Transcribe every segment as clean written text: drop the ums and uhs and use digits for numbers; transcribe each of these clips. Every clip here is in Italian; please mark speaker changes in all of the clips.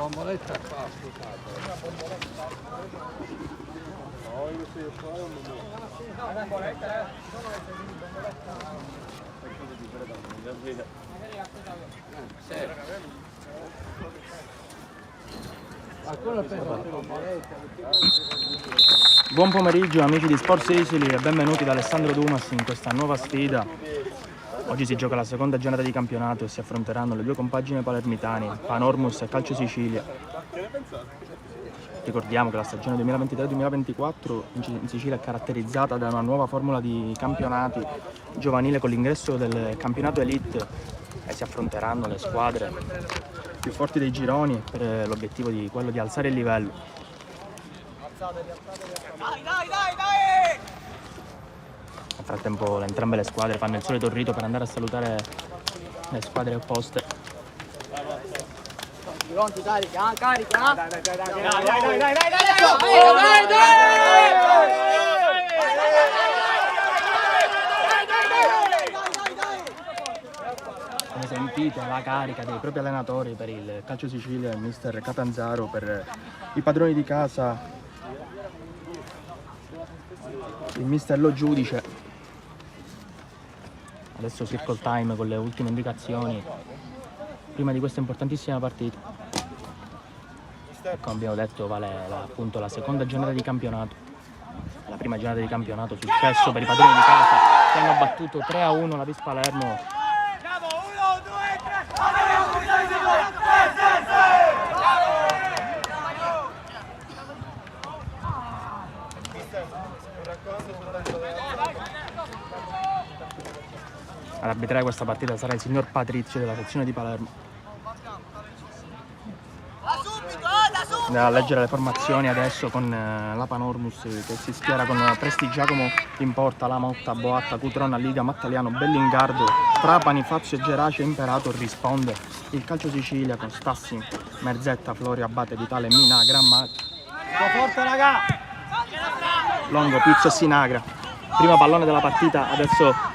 Speaker 1: bomboletta qua, scusate.
Speaker 2: Buon pomeriggio amici di Sports Sicily e benvenuti da Alessandro Dumas in questa nuova sfida. Oggi si gioca la seconda giornata di campionato e si affronteranno le due compagini palermitane, Panormus e Calcio Sicilia. Ricordiamo che la stagione 2023-2024 in Sicilia è caratterizzata da una nuova formula di campionati giovanile con l'ingresso del campionato Elite e si affronteranno le squadre più forti dei gironi per l'obiettivo di quello di alzare il livello.
Speaker 3: Dai!
Speaker 2: Nel frattempo entrambe le squadre fanno il solito rito per andare a salutare le squadre opposte.
Speaker 3: Pronti, carica! Dai!
Speaker 2: Come sentite la carica dei propri allenatori per il Calcio Sicilia, il mister Catanzaro, per i padroni di casa, il mister Lo Giudice. Adesso circle time con le ultime indicazioni prima di questa importantissima partita. Come abbiamo detto vale appunto la seconda giornata di campionato. La prima giornata di campionato, successo per i padroni di casa che hanno battuto 3-1 la Vis Palermo. Ad arbitrare questa partita sarà il signor Patrizio della sezione di Palermo. Andiamo a leggere le formazioni adesso con la Panormus che si schiera con Presti Giacomo in porta, La Motta, Boatta, Cutrona, Liga, Mattaliano, Bellingardo, Trapani, Fazio, Gerace, Imperator. Risponde il Calcio Sicilia con Stassi, Merzetta, Florio, Abate, Vitale, Mina, Gramma,
Speaker 3: Forte, raga!
Speaker 2: Longo, Pizzo e Sinagra. Primo pallone della partita, adesso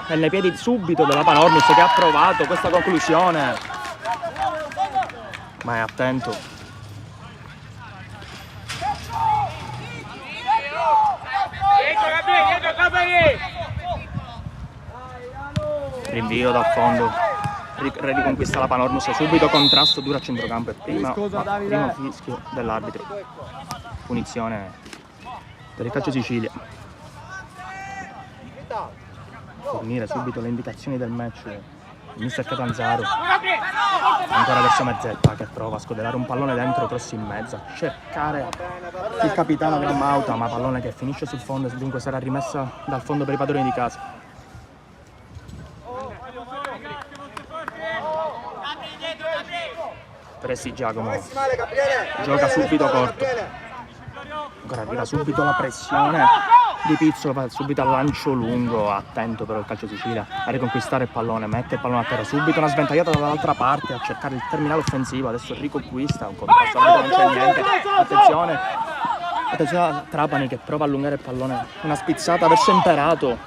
Speaker 2: è nei piedi subito della Panormus che ha provato questa conclusione, ma è attento. Rinvio dal fondo, riconquista la Panormus, subito contrasto duro a centrocampo e primo fischio dell'arbitro. Punizione per il Calcio Sicilia. Fornire subito le indicazioni del match il mister Catanzaro. Ancora verso Merzetta che prova a scodellare un pallone dentro, cross in mezzo, a cercare il capitano Grammauta, ma pallone che finisce sul fondo e dunque sarà rimessa dal fondo per i padroni di casa. Presti Giacomo gioca subito corto, ancora arriva subito la pressione di Pizzo, va subito al lancio lungo, attento però il Calcio Sicilia a riconquistare il pallone, mette il pallone a terra, subito una sventagliata dall'altra parte a cercare il terminale offensivo, adesso riconquista, un contrasto, non c'è niente, attenzione a Trapani che prova a allungare il pallone, una spizzata verso Imperato,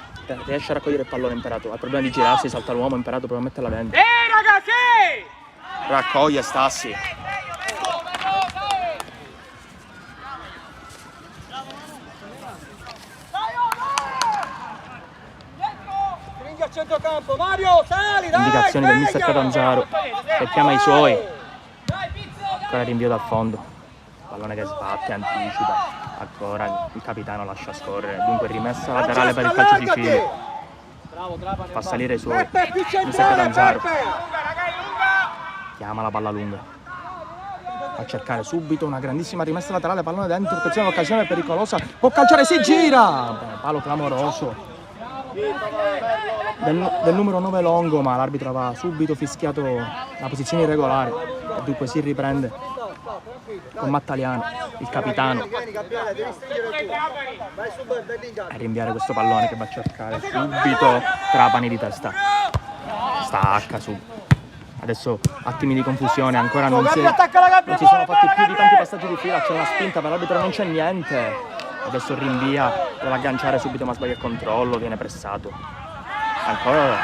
Speaker 2: riesce a raccogliere il pallone Imperato, ha il problema di girarsi, salta l'uomo, Imperato prova a metterla dentro,
Speaker 3: Ragazzi!
Speaker 2: raccoglie Stassi.
Speaker 3: Stringi a centrocampo, Mario, sali, dai!
Speaker 2: Indicazioni del mister Catanzaro che chiama i suoi. Ancora rinvio dal fondo, pallone che sbatte, anticipa, ancora il capitano lascia scorrere, dunque rimessa laterale per il Calcio Sicilia. Fa salire i suoi, il mister Catanzaro chiama la palla lunga, a cercare subito una grandissima rimessa laterale, pallone dentro, attenzione, l'occasione pericolosa, può calciare, si gira, palo clamoroso del numero 9 Longo, ma l'arbitro aveva subito fischiato la posizione irregolare e dunque si riprende con Mattaliano, il capitano, a rinviare questo pallone che va a cercare subito Trapani di testa, stacca su. Adesso attimi di confusione, ancora non si sono fatti più di tanti passaggi di fila, c'è una spinta per l'arbitro, non c'è niente. Adesso rinvia, deve agganciare subito ma sbaglia il controllo, viene pressato. Ancora.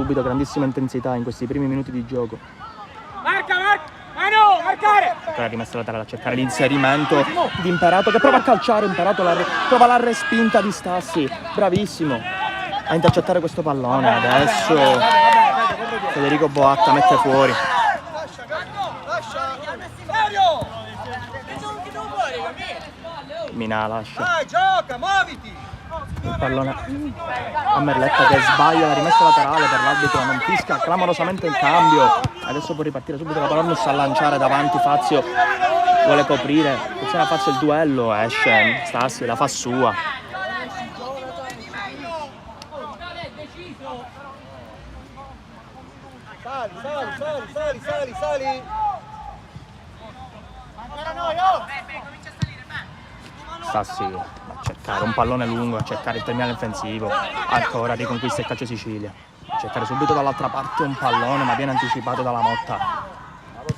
Speaker 2: subito grandissima intensità in questi primi minuti di gioco.
Speaker 3: Marca, Manu, marcare!
Speaker 2: Ora rimessa laterale a cercare l'inserimento di Imperato che prova a calciare. Imperato trova la respinta di Stassi, bravissimo a intercettare questo pallone. Adesso Federico Boatta mette fuori. Mina lascia.
Speaker 3: Dai, gioca, muoviti!
Speaker 2: Il pallone a Merletta che sbaglia la rimessa laterale per l'arbitro, non fischia clamorosamente il cambio. Adesso può ripartire subito la Panormus a lanciare davanti. Fazio vuole coprire, attenzione a Fazio il duello, esce Stassi, la fa sua.
Speaker 3: Sali!
Speaker 2: Stassi a cercare un pallone lungo, a cercare il terminale offensivo, ancora riconquista il calcio Sicilia, a cercare subito dall'altra parte un pallone ma viene anticipato dalla Motta,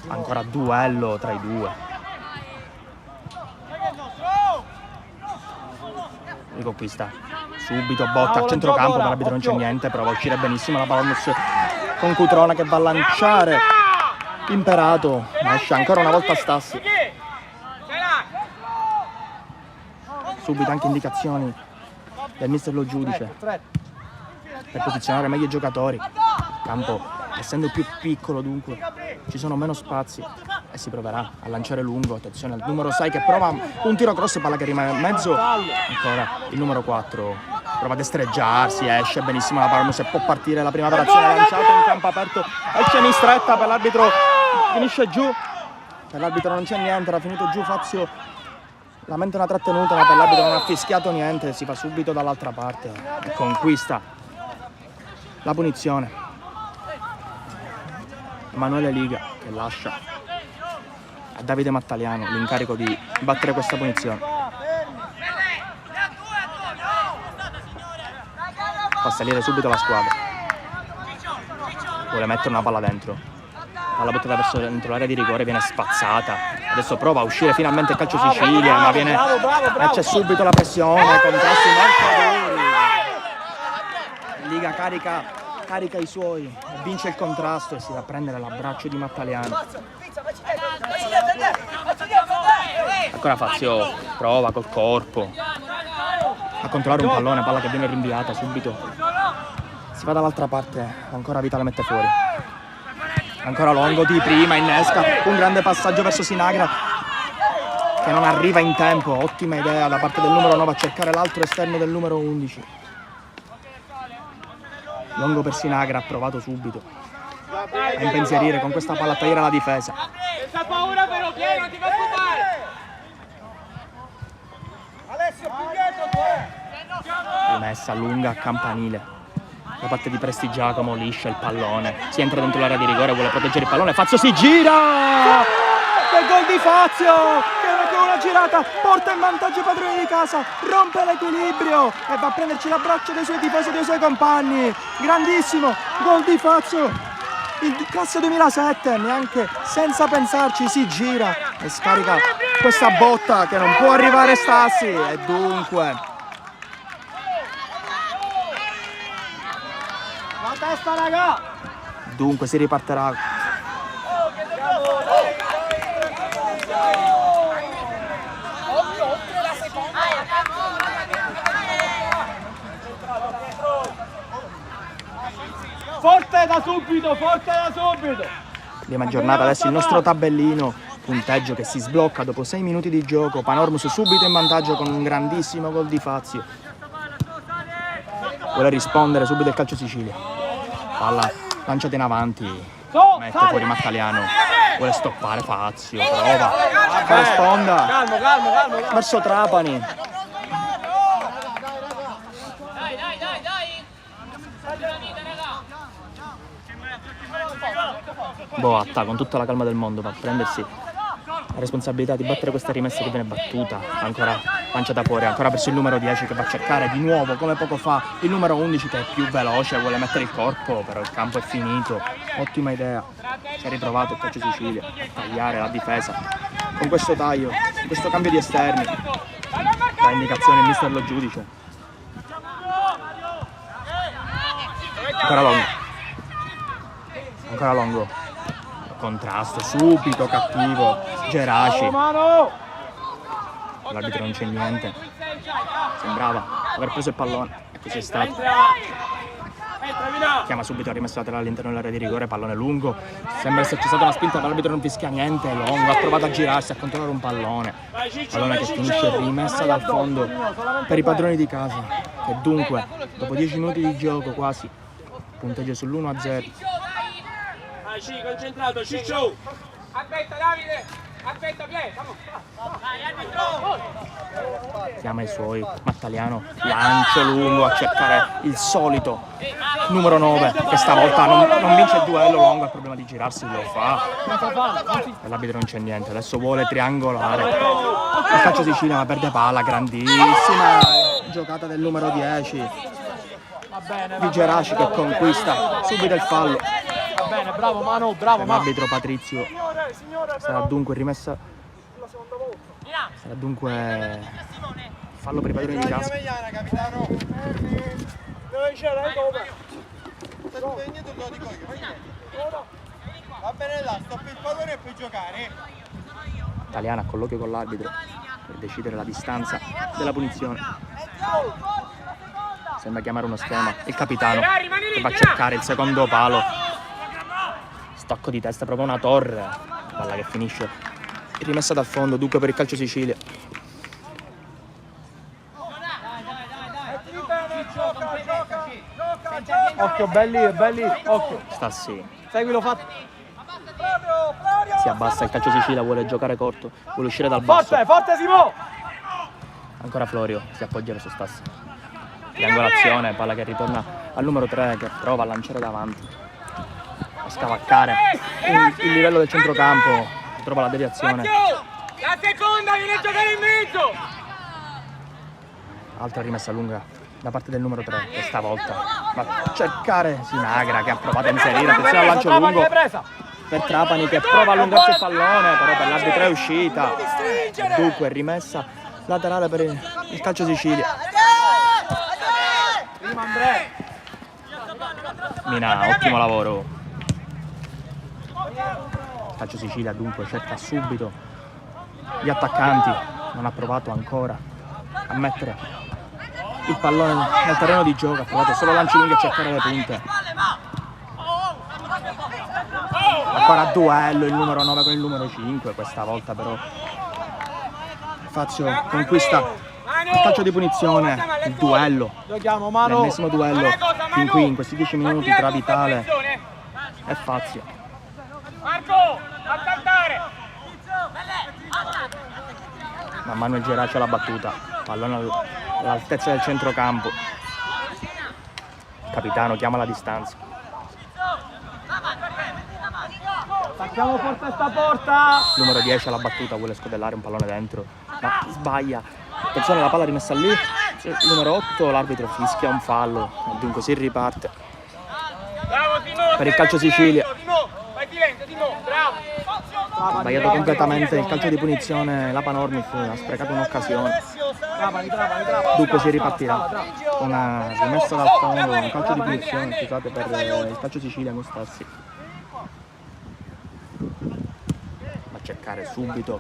Speaker 2: ancora duello tra i due. Riconquista subito, botta al centrocampo, per l'arbitro non c'è niente, prova a uscire benissimo la Panormus con Cutrona che va a lanciare Imperato, esce ancora una volta Stassi. Subito anche indicazioni del mister Lo Giudice per posizionare meglio i giocatori. Il campo essendo più piccolo dunque ci sono meno spazi e si proverà a lanciare lungo. Attenzione al numero 6 che prova un tiro cross, palla che rimane in mezzo. Ancora il numero 4 prova a destreggiarsi, esce benissimo la Panormus e può partire la prima operazione lanciata in campo aperto, esce in stretta per l'arbitro, finisce giù, per l'arbitro non c'è niente, era finito giù Fazio, lamenta una trattenuta ma per l'arbitro non ha fischiato niente, si fa subito dall'altra parte e conquista la punizione. Emanuele Liga che lascia a Davide Mattaliano l'incarico di battere questa punizione. Fa salire subito la squadra, vuole mettere una palla dentro, palla buttata verso dentro l'area di rigore, viene spazzata, adesso prova a uscire finalmente il calcio Sicilia ma viene e c'è subito la pressione, contrasti molto duri. Liga carica i suoi, vince il contrasto e si va a prendere l'abbraccio di Mattaliano. Ancora Fazio prova col corpo a controllare un pallone, palla che viene rinviata subito, si va dall'altra parte, ancora Vitale mette fuori, ancora Longo di prima, innesca un grande passaggio verso Sinagra che non arriva in tempo, ottima idea da parte del numero 9 a cercare l'altro esterno del numero 11. Longo per Sinagra, ha provato subito a impensierire con questa palla a tagliare la difesa.
Speaker 3: Senza paura però, Piero, non ti fa occupare! Alessio, più dietro,
Speaker 2: Rimessa lunga a campanile da parte di Prestigiacomo, liscia il pallone, si entra dentro l'area di rigore, vuole proteggere il pallone, Fazio si gira! Che gol di Fazio! Che con una girata porta in vantaggio i padroni di casa, rompe l'equilibrio e va a prenderci l'abbraccio dei suoi tifosi e dei suoi compagni. Grandissimo gol di Fazio! Il classe 2007, neanche senza pensarci si gira e scarica questa botta che non può arrivare Stassi e dunque
Speaker 3: la testa, raga!
Speaker 2: Dunque si ripartirà.
Speaker 3: Forte da subito!
Speaker 2: Prima giornata, adesso il nostro tabellino, punteggio che si sblocca dopo 6 minuti di gioco, Panormus subito in vantaggio con un grandissimo gol di Fazio. Vuole rispondere subito il calcio Sicilia. Palla lanciata in avanti, mette fuori Mattaliano, vuole stoppare Fazio, prova, corrisponda
Speaker 3: Calmo.
Speaker 2: verso Trapani. Boatta con tutta la calma del mondo va a prendersi la responsabilità di battere questa rimessa che viene battuta, ancora lanciata fuori, ancora verso il numero 10 che va a cercare di nuovo come poco fa il numero 11 che è più veloce, vuole mettere il corpo, però il campo è finito. Ottima idea, si è riprovato il calcio Sicilia a tagliare la difesa con questo taglio, questo cambio di esterni, da indicazione il mister Lo Giudice. Ancora Longo, Ancora Longo. Contrasto subito cattivo. Geraci. L'arbitro non c'è niente. Sembrava aver preso il pallone. E così è stato. Chiama subito la rimessa laterale all'interno dell'area di rigore. Pallone lungo. Sembra esserci stata una spinta, ma l'arbitro non fischia niente. Longo ha provato a girarsi, a controllare un pallone. Pallone che finisce rimessa dal fondo per i padroni di casa. E dunque, dopo 10 minuti di gioco quasi, punteggio sull'1-0.
Speaker 3: Concentrato, Ciccio. Aspetta Davide, aspetta Pier.
Speaker 2: Chiama i suoi, Mattaliano, lancio lungo a cercare il solito numero 9 che stavolta non vince il duello. Longo ha il problema di girarsi, lo fa. Per l'arbitro non c'è niente, adesso vuole triangolare. Il calcio Sicilia ma perde palla, grandissima giocata del numero 10 di Geraci che conquista subito il fallo.
Speaker 3: Bene, bravo Manu, bravo Manu.
Speaker 2: L'arbitro Patrizio sarà dunque rimessa. Sarà dunque fallo per i padroni di casa.
Speaker 3: Va bene là, stoppa il pallone e puoi giocare.
Speaker 2: Italiana a colloquio con l'arbitro per decidere la distanza della punizione. Sembra chiamare uno schema. Il capitano che va a cercare il secondo palo. Stocco di testa, proprio una torre. Palla che finisce rimessa dal fondo, dunque per il calcio Sicilia.
Speaker 3: Occhio, belli, belli, occhio.
Speaker 2: Sta sì.
Speaker 3: Seguilo fatto.
Speaker 2: Si abbassa il calcio Sicilia, vuole giocare corto, vuole uscire dal basso.
Speaker 3: Forte, forte Simo!
Speaker 2: Ancora Florio, si appoggia verso Stassi. Triangolazione, palla che ritorna al numero 3 che prova a lanciare davanti. A scavalcare il livello del centrocampo, trova la deviazione.
Speaker 3: La seconda viene a giocare in mezzo!
Speaker 2: Altra rimessa lunga da parte del numero 3, che stavolta va a cercare Sinagra che ha provato a inserire, attenzione al lancio lungo per Trapani che prova a allungarsi il pallone, però per l'arbitro è uscita. Dunque rimessa laterale per il calcio Sicilia. Mina, ottimo lavoro. Calcio Sicilia dunque cerca subito gli attaccanti, non ha provato ancora a mettere il pallone nel terreno di gioco, ha provato solo lanci lunghi a cercare le punte. Ancora a duello il numero 9 con il numero 5, questa volta però Fazio conquista il calcio di punizione, il duello, l'ennesimo duello fin qui in questi 10 minuti tra Vitale e Fazio.
Speaker 3: Marco, a saltare!
Speaker 2: Ma Manuel Geraci l'ha battuta, pallone all'altezza del centrocampo. Il capitano chiama la distanza.
Speaker 3: Facciamo forza sta porta!
Speaker 2: Il numero 10 l'ha battuta, vuole scodellare un pallone dentro, ma sbaglia. Attenzione, la palla rimessa lì. Il numero 8, l'arbitro fischia un fallo, e dunque si riparte. Per il calcio Sicilia. Ha sbagliato completamente il calcio di punizione la Panormus, ha sprecato un'occasione. Dunque si ripartirà. Una rimessa dal fondo, un calcio di punizione, scusate, per il calcio Sicilia con Stassi. Va a cercare subito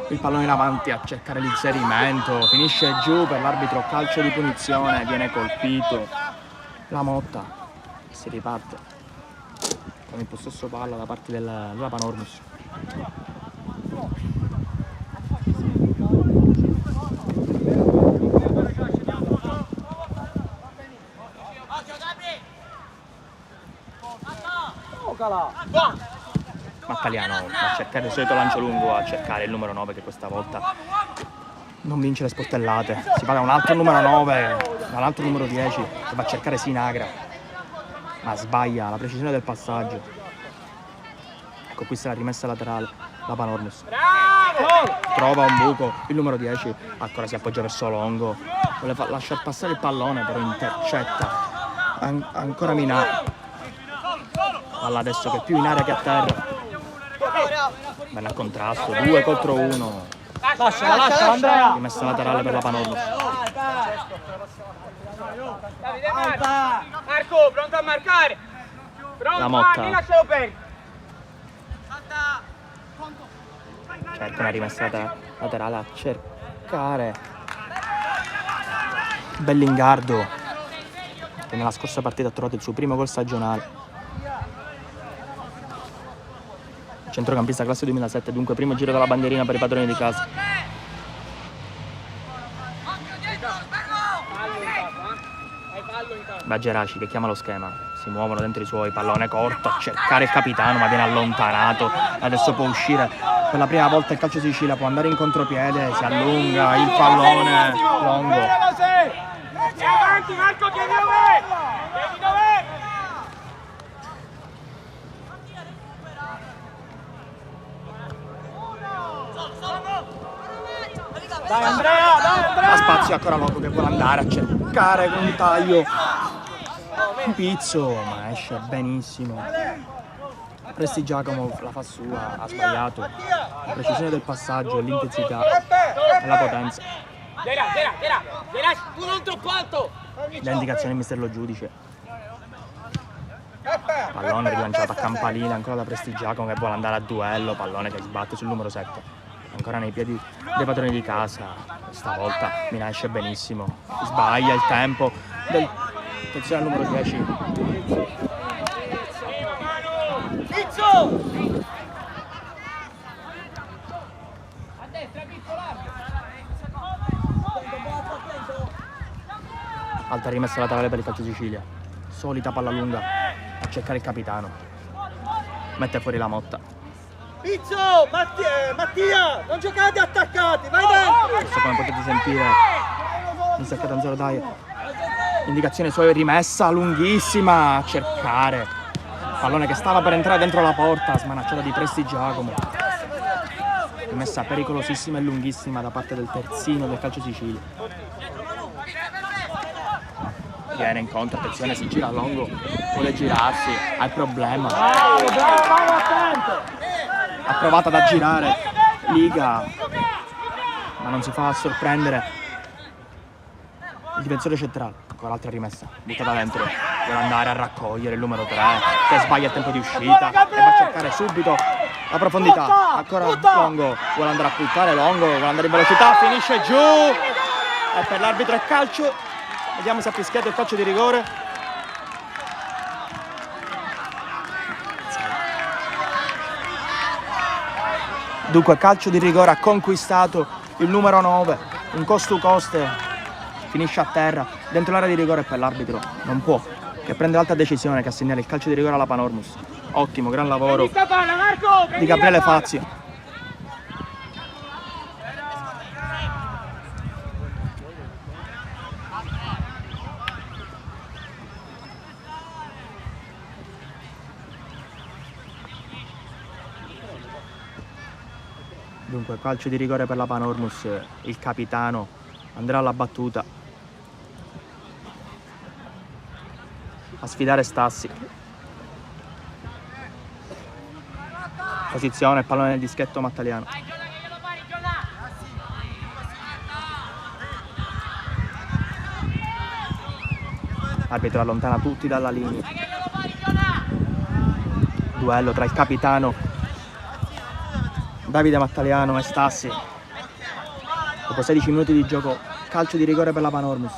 Speaker 2: il pallone in avanti, a cercare l'inserimento, finisce giù per l'arbitro, calcio di punizione, viene colpito la Motta, si riparte con il possesso palla da parte della Panormus. Mattaliano va a cercare il solito lancio lungo, a cercare il numero 9 che questa volta non vince le sportellate. Si paga un altro numero 9, un altro numero 10 che va a cercare Sinagra, ma sbaglia la precisione del passaggio. Ecco, questa è la rimessa laterale, la Panormus. Trova un buco, il numero 10 ancora si appoggia verso Longo, vuole lasciar passare il pallone però intercetta ancora Minà. Palla adesso che è più in aria che a terra. Bene al contrasto, 2 contro 1.
Speaker 3: Lascia Andrea.
Speaker 2: Rimessa laterale per la Panormus.
Speaker 3: Marco, pronto a marcare.
Speaker 2: La Motta cerca una rimessa laterale a cercare Bellingardo, che nella scorsa partita ha trovato il suo primo gol stagionale. Centrocampista classe 2007, dunque primo giro della bandierina per i padroni di casa. Baggeraci che chiama lo schema, si muovono dentro i suoi, pallone corto a cercare il capitano ma viene allontanato, adesso può uscire per la prima volta il calcio Sicilia, può andare in contropiede, si allunga il pallone longo.
Speaker 3: Avanti Marco, tieni dov'è? Dai Andrea,
Speaker 2: Ha spazio ancora Longo che vuole andare a cercare con un taglio un pizzo, ma esce benissimo. Presti Giacomo la fa sua, ha sbagliato la precisione del passaggio, l'intensità e la potenza.
Speaker 3: Tu non troppo alto!
Speaker 2: Le indicazioni mister Lo Giudice. Pallone rilanciato a campanile ancora da Presti Giacomo che vuole andare a duello, pallone che sbatte sul numero 7. Ancora nei piedi dei padroni di casa, stavolta Mina esce benissimo, sbaglia il tempo del attenzione al numero 10. Alta rimessa laterale per il calcio Sicilia, solita palla lunga a cercare il capitano, mette fuori la Motta.
Speaker 3: Pizzo, Mattia, non giocate attaccati, vai dentro!
Speaker 2: Adesso come potete sentire mister Catanzaro dai indicazione sua, rimessa lunghissima a cercare pallone che stava per entrare dentro la porta, smanacciata di Presti Giacomo, rimessa pericolosissima e lunghissima da parte del terzino del calcio Sicilia. Viene incontro, attenzione, si gira a Longo, vuole girarsi, ha il problema.
Speaker 3: Bravo, attento!
Speaker 2: Ha provato ad aggirare Liga, ma non si fa sorprendere il difensore centrale. Ancora altra rimessa, buttata dentro, vuole andare a raccogliere il numero 3 che sbaglia il tempo di uscita e va a cercare subito la profondità. Ancora Longo, vuole andare a puntare Longo, vuole andare in velocità, finisce giù e per l'arbitro è calcio. Vediamo se ha fischiato il calcio di rigore. Dunque calcio di rigore, ha conquistato il numero 9, un cost to cost, finisce a terra dentro l'area di rigore per l'arbitro non può che prende l'alta decisione che assegnare il calcio di rigore alla Panormus. Ottimo, gran lavoro di Gabriele Fazio. Dunque calcio di rigore per la Panormus, il capitano andrà alla battuta a sfidare Stassi. Posizione, pallone nel dischetto Mattaliano. L'arbitro allontana tutti dalla linea. Duello tra il capitano Davide Mattaliano e Stassi. Dopo 16 minuti di gioco, calcio di rigore per la Panormus.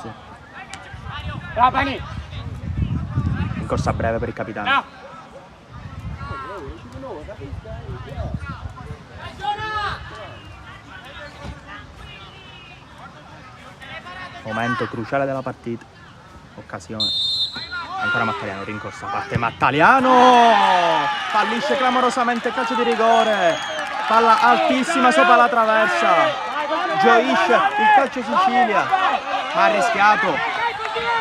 Speaker 2: In corsa breve per il capitano. Momento cruciale della partita. Occasione. Ancora Mattaliano, rincorsa, parte Mattaliano! Fallisce clamorosamente il calcio di rigore. Palla altissima sopra la traversa. Gioisce il calcio Sicilia, ma ha rischiato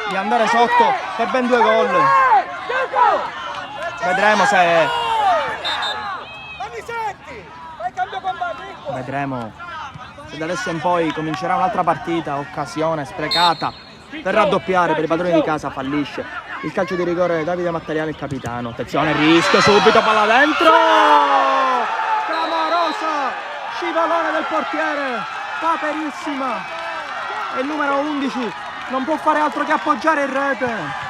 Speaker 2: di andare sotto per ben 2 gol. Vedremo se da adesso in poi comincerà un'altra partita. Occasione sprecata per raddoppiare per i padroni di casa, fallisce il calcio di rigore Davide Mattaliano, il capitano. Attenzione, rischio subito, palla dentro, clamorosa scivolone del portiere, paperissima, e il numero 11 non può fare altro che appoggiare in rete.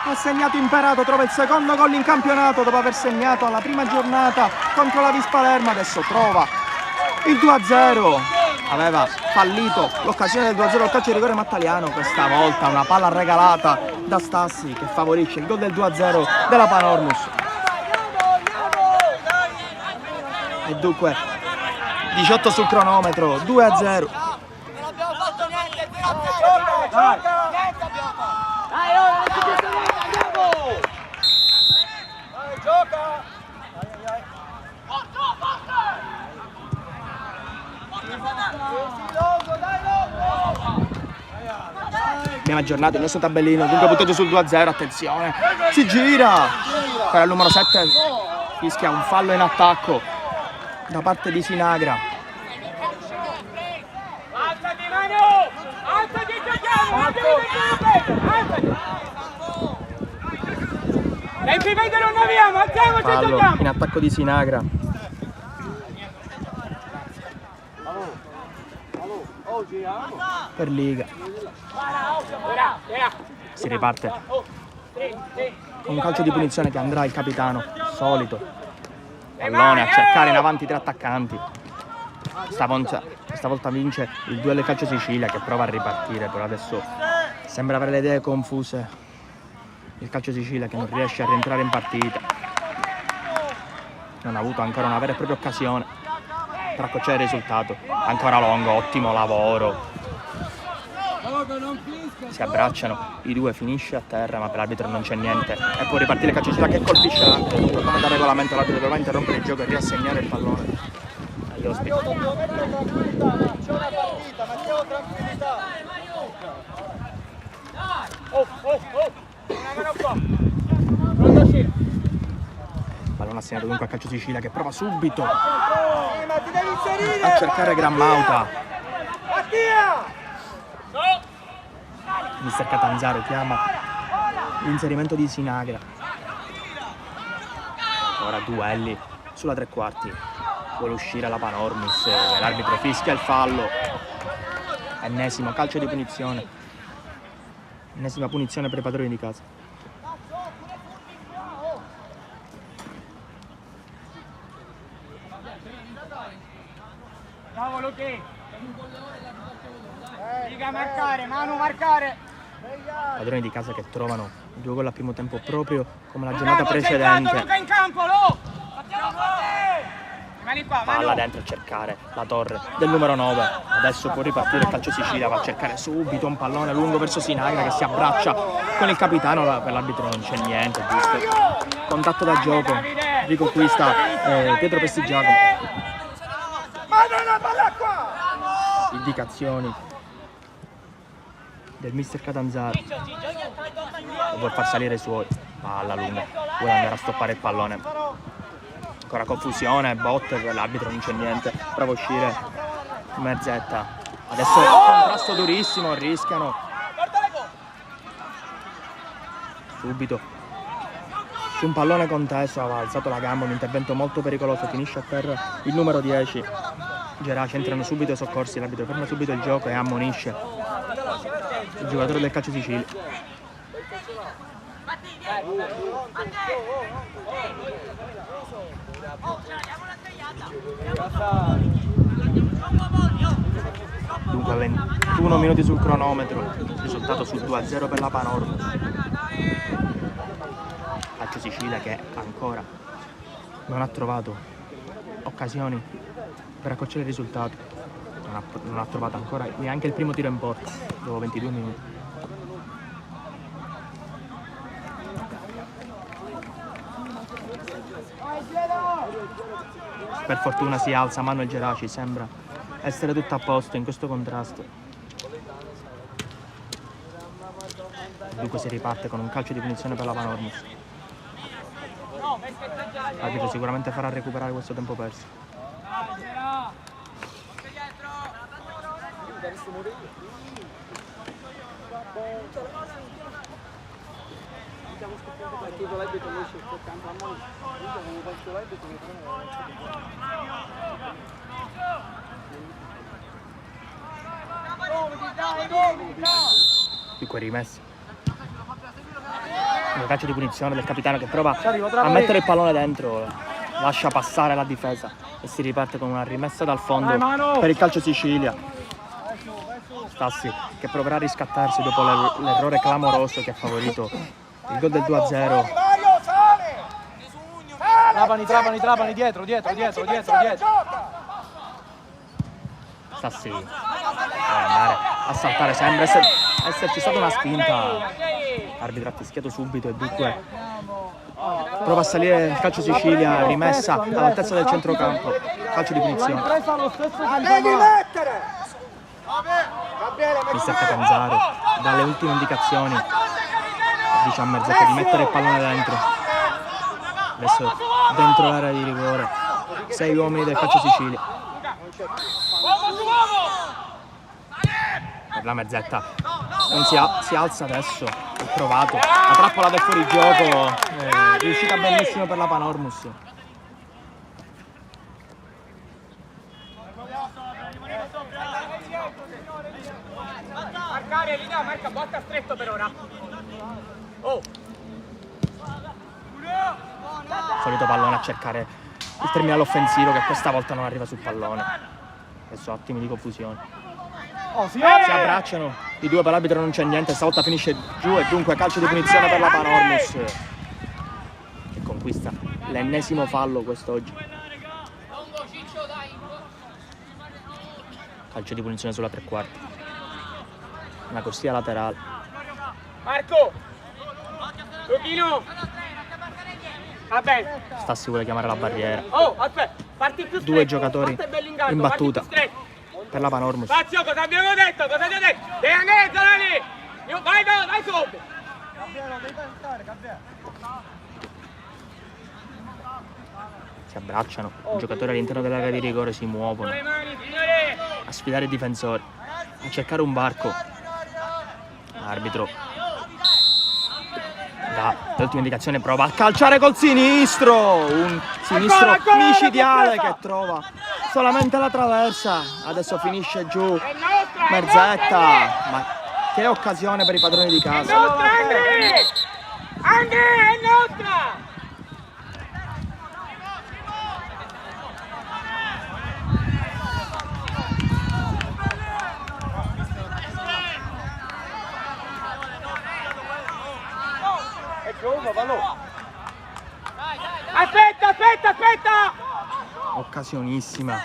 Speaker 2: Ha segnato Imperato, trova il secondo gol in campionato dopo aver segnato alla prima giornata contro la Vis Palermo. Adesso trova il 2-0. Aveva fallito l'occasione del 2-0 al calcio di rigore Mattaliano. Questa volta una palla regalata da Stassi che favorisce il gol del 2-0 della Panormus. E dunque 18 sul cronometro, 2-0. Abbiamo aggiornato il nostro tabellino, dunque punteggio sul 2-0, attenzione, si gira per il numero 7, fischia un fallo in attacco da parte di Sinagra.
Speaker 4: Alzati Manu! Alzati, giochiamo! Alzati! Tempi vedi non abbiamo, alziamoci e
Speaker 2: Fallo
Speaker 4: giochiamo!
Speaker 2: in attacco di Sinagra. Per Liga. Si riparte con un calcio di punizione che andrà il capitano, solito. Pallone a cercare in avanti tre attaccanti. Stavolta vince il duello del calcio Sicilia che prova a ripartire, però adesso sembra avere le idee confuse. Il calcio Sicilia che non riesce a rientrare in partita. Non ha avuto ancora una vera e propria occasione per accorciare il risultato. Ancora Longo, ottimo lavoro. Si abbracciano, i due, finisce a terra, ma per l'arbitro non c'è niente. E può ripartire il calcio Sicilia che colpisce anche. Come da regolamento l'arbitro dovrà interrompere il gioco e riassegnare il pallone agli ospiti.
Speaker 3: Dobbiamo mettere tranquillità, c'è una partita, mettiamo tranquillità.
Speaker 4: Una mano qua! Pronto uscire!
Speaker 2: Pallone assegnato dunque al calcio Sicilia che prova subito
Speaker 3: Ma ti devi inserire!
Speaker 2: a cercare Grammauta.
Speaker 3: Mattia!
Speaker 2: Mister Catanzaro chiama l'inserimento di Sinagra. Ora duelli sulla tre quarti. Vuole uscire la Panormus. L'arbitro fischia il fallo. Ennesimo calcio di punizione. Ennesima punizione per i padroni di casa.
Speaker 4: Bravo Luchi! Dica marcare, Manu marcare!
Speaker 2: Padroni di casa che trovano due gol al primo tempo proprio come la giornata
Speaker 4: Bravo, sei entrato,
Speaker 2: precedente.
Speaker 4: Luca in campo, Lu! Rimani qua, Manu!
Speaker 2: Palla dentro a cercare la torre del numero 9. Adesso può ripartire il calcio Sicilia, va a cercare subito un pallone lungo verso Sinagra che si abbraccia con il capitano. Per l'arbitro non c'è niente, giusto? Contatto da gioco, riconquista Pietro Pestigiacomo.
Speaker 3: Ma non la palla qua!
Speaker 2: Indicazioni del mister Catanzaro. Vuole far salire i suoi. Palla lunga, vuole andare a stoppare il pallone. Ancora confusione, botte, per l'arbitro non c'è niente. Prova a uscire Merzetta. Adesso contrasto durissimo, rischiano. Subito. Su un pallone contesto, aveva alzato la gamba, un intervento molto pericoloso, finisce a terra il numero 10. Geraci, entrano subito i soccorsi, l'arbitro ferma subito il gioco e ammonisce il giocatore del calcio Sicilia. Dunque 21 minuti sul cronometro, risultato sul 2-0 per la Panormus. Calcio Sicilia che ancora non ha trovato occasioni per accorciare il risultato. Non ha trovato ancora neanche il primo tiro in porta dopo 22 minuti. Per fortuna si alza Manuel Geraci, sembra essere tutto a posto in questo contrasto. Dunque si riparte con un calcio di punizione per la Panormus. L'arbitro sicuramente farà recuperare questo tempo perso. Dunque rimessa Un calcio di punizione del capitano che prova a mettere il pallone dentro, lascia passare la difesa e si riparte con una rimessa dal fondo per il calcio Sicilia. Stassi che proverà a riscattarsi dopo l'errore clamoroso che ha favorito il gol del 2-0.
Speaker 1: Trapani, dietro.
Speaker 2: Stassi andare a saltare, sembra esserci stata una spinta. L'arbitro ha fischiato subito e dunque prova a salire il calcio Sicilia, rimessa all'altezza del centrocampo, calcio di punizione. Mister Catanzaro, dalle ultime indicazioni, dice a Merzetta di mettere il pallone dentro. Adesso dentro l'area di rigore, 6 uomini del calcio Sicilia. Per la Merzetta non si alza adesso, ha provato, la trappola del fuorigioco, riuscita benissimo per la Panormus.
Speaker 4: Marcare, linea, marca, botta stretto per ora. Oh!
Speaker 2: Solito pallone a cercare il terminale offensivo che questa volta non arriva sul pallone. Adesso attimi di confusione. Si abbracciano i due, per l'arbitro non c'è niente, stavolta finisce giù e dunque calcio di punizione per la Panormus che conquista l'ennesimo fallo quest'oggi. Calcio di punizione sulla tre quarti, una corsia laterale.
Speaker 4: Marco! Luchino! Va bene.
Speaker 2: Stassi vuole chiamare la barriera.
Speaker 4: Oh, aspetta, parti più stretto.
Speaker 2: Due giocatori in battuta
Speaker 4: parti più stretto.
Speaker 2: per la Panormus.
Speaker 4: Fazio, cosa abbiamo detto? Cosa ti ho detto? Devi andare in zona lì! Vai sotto!
Speaker 2: Si abbracciano, i giocatori all'interno dell'area di rigore si muovono a sfidare i difensori, a cercare un varco. L'arbitro dà l'ultima indicazione, prova a calciare col sinistro, un sinistro micidiale che trova solamente la traversa. Adesso finisce giù Merzetta, ma che occasione per i padroni di casa.
Speaker 4: Andri, è nostra! Aspetta!
Speaker 2: Occasionissima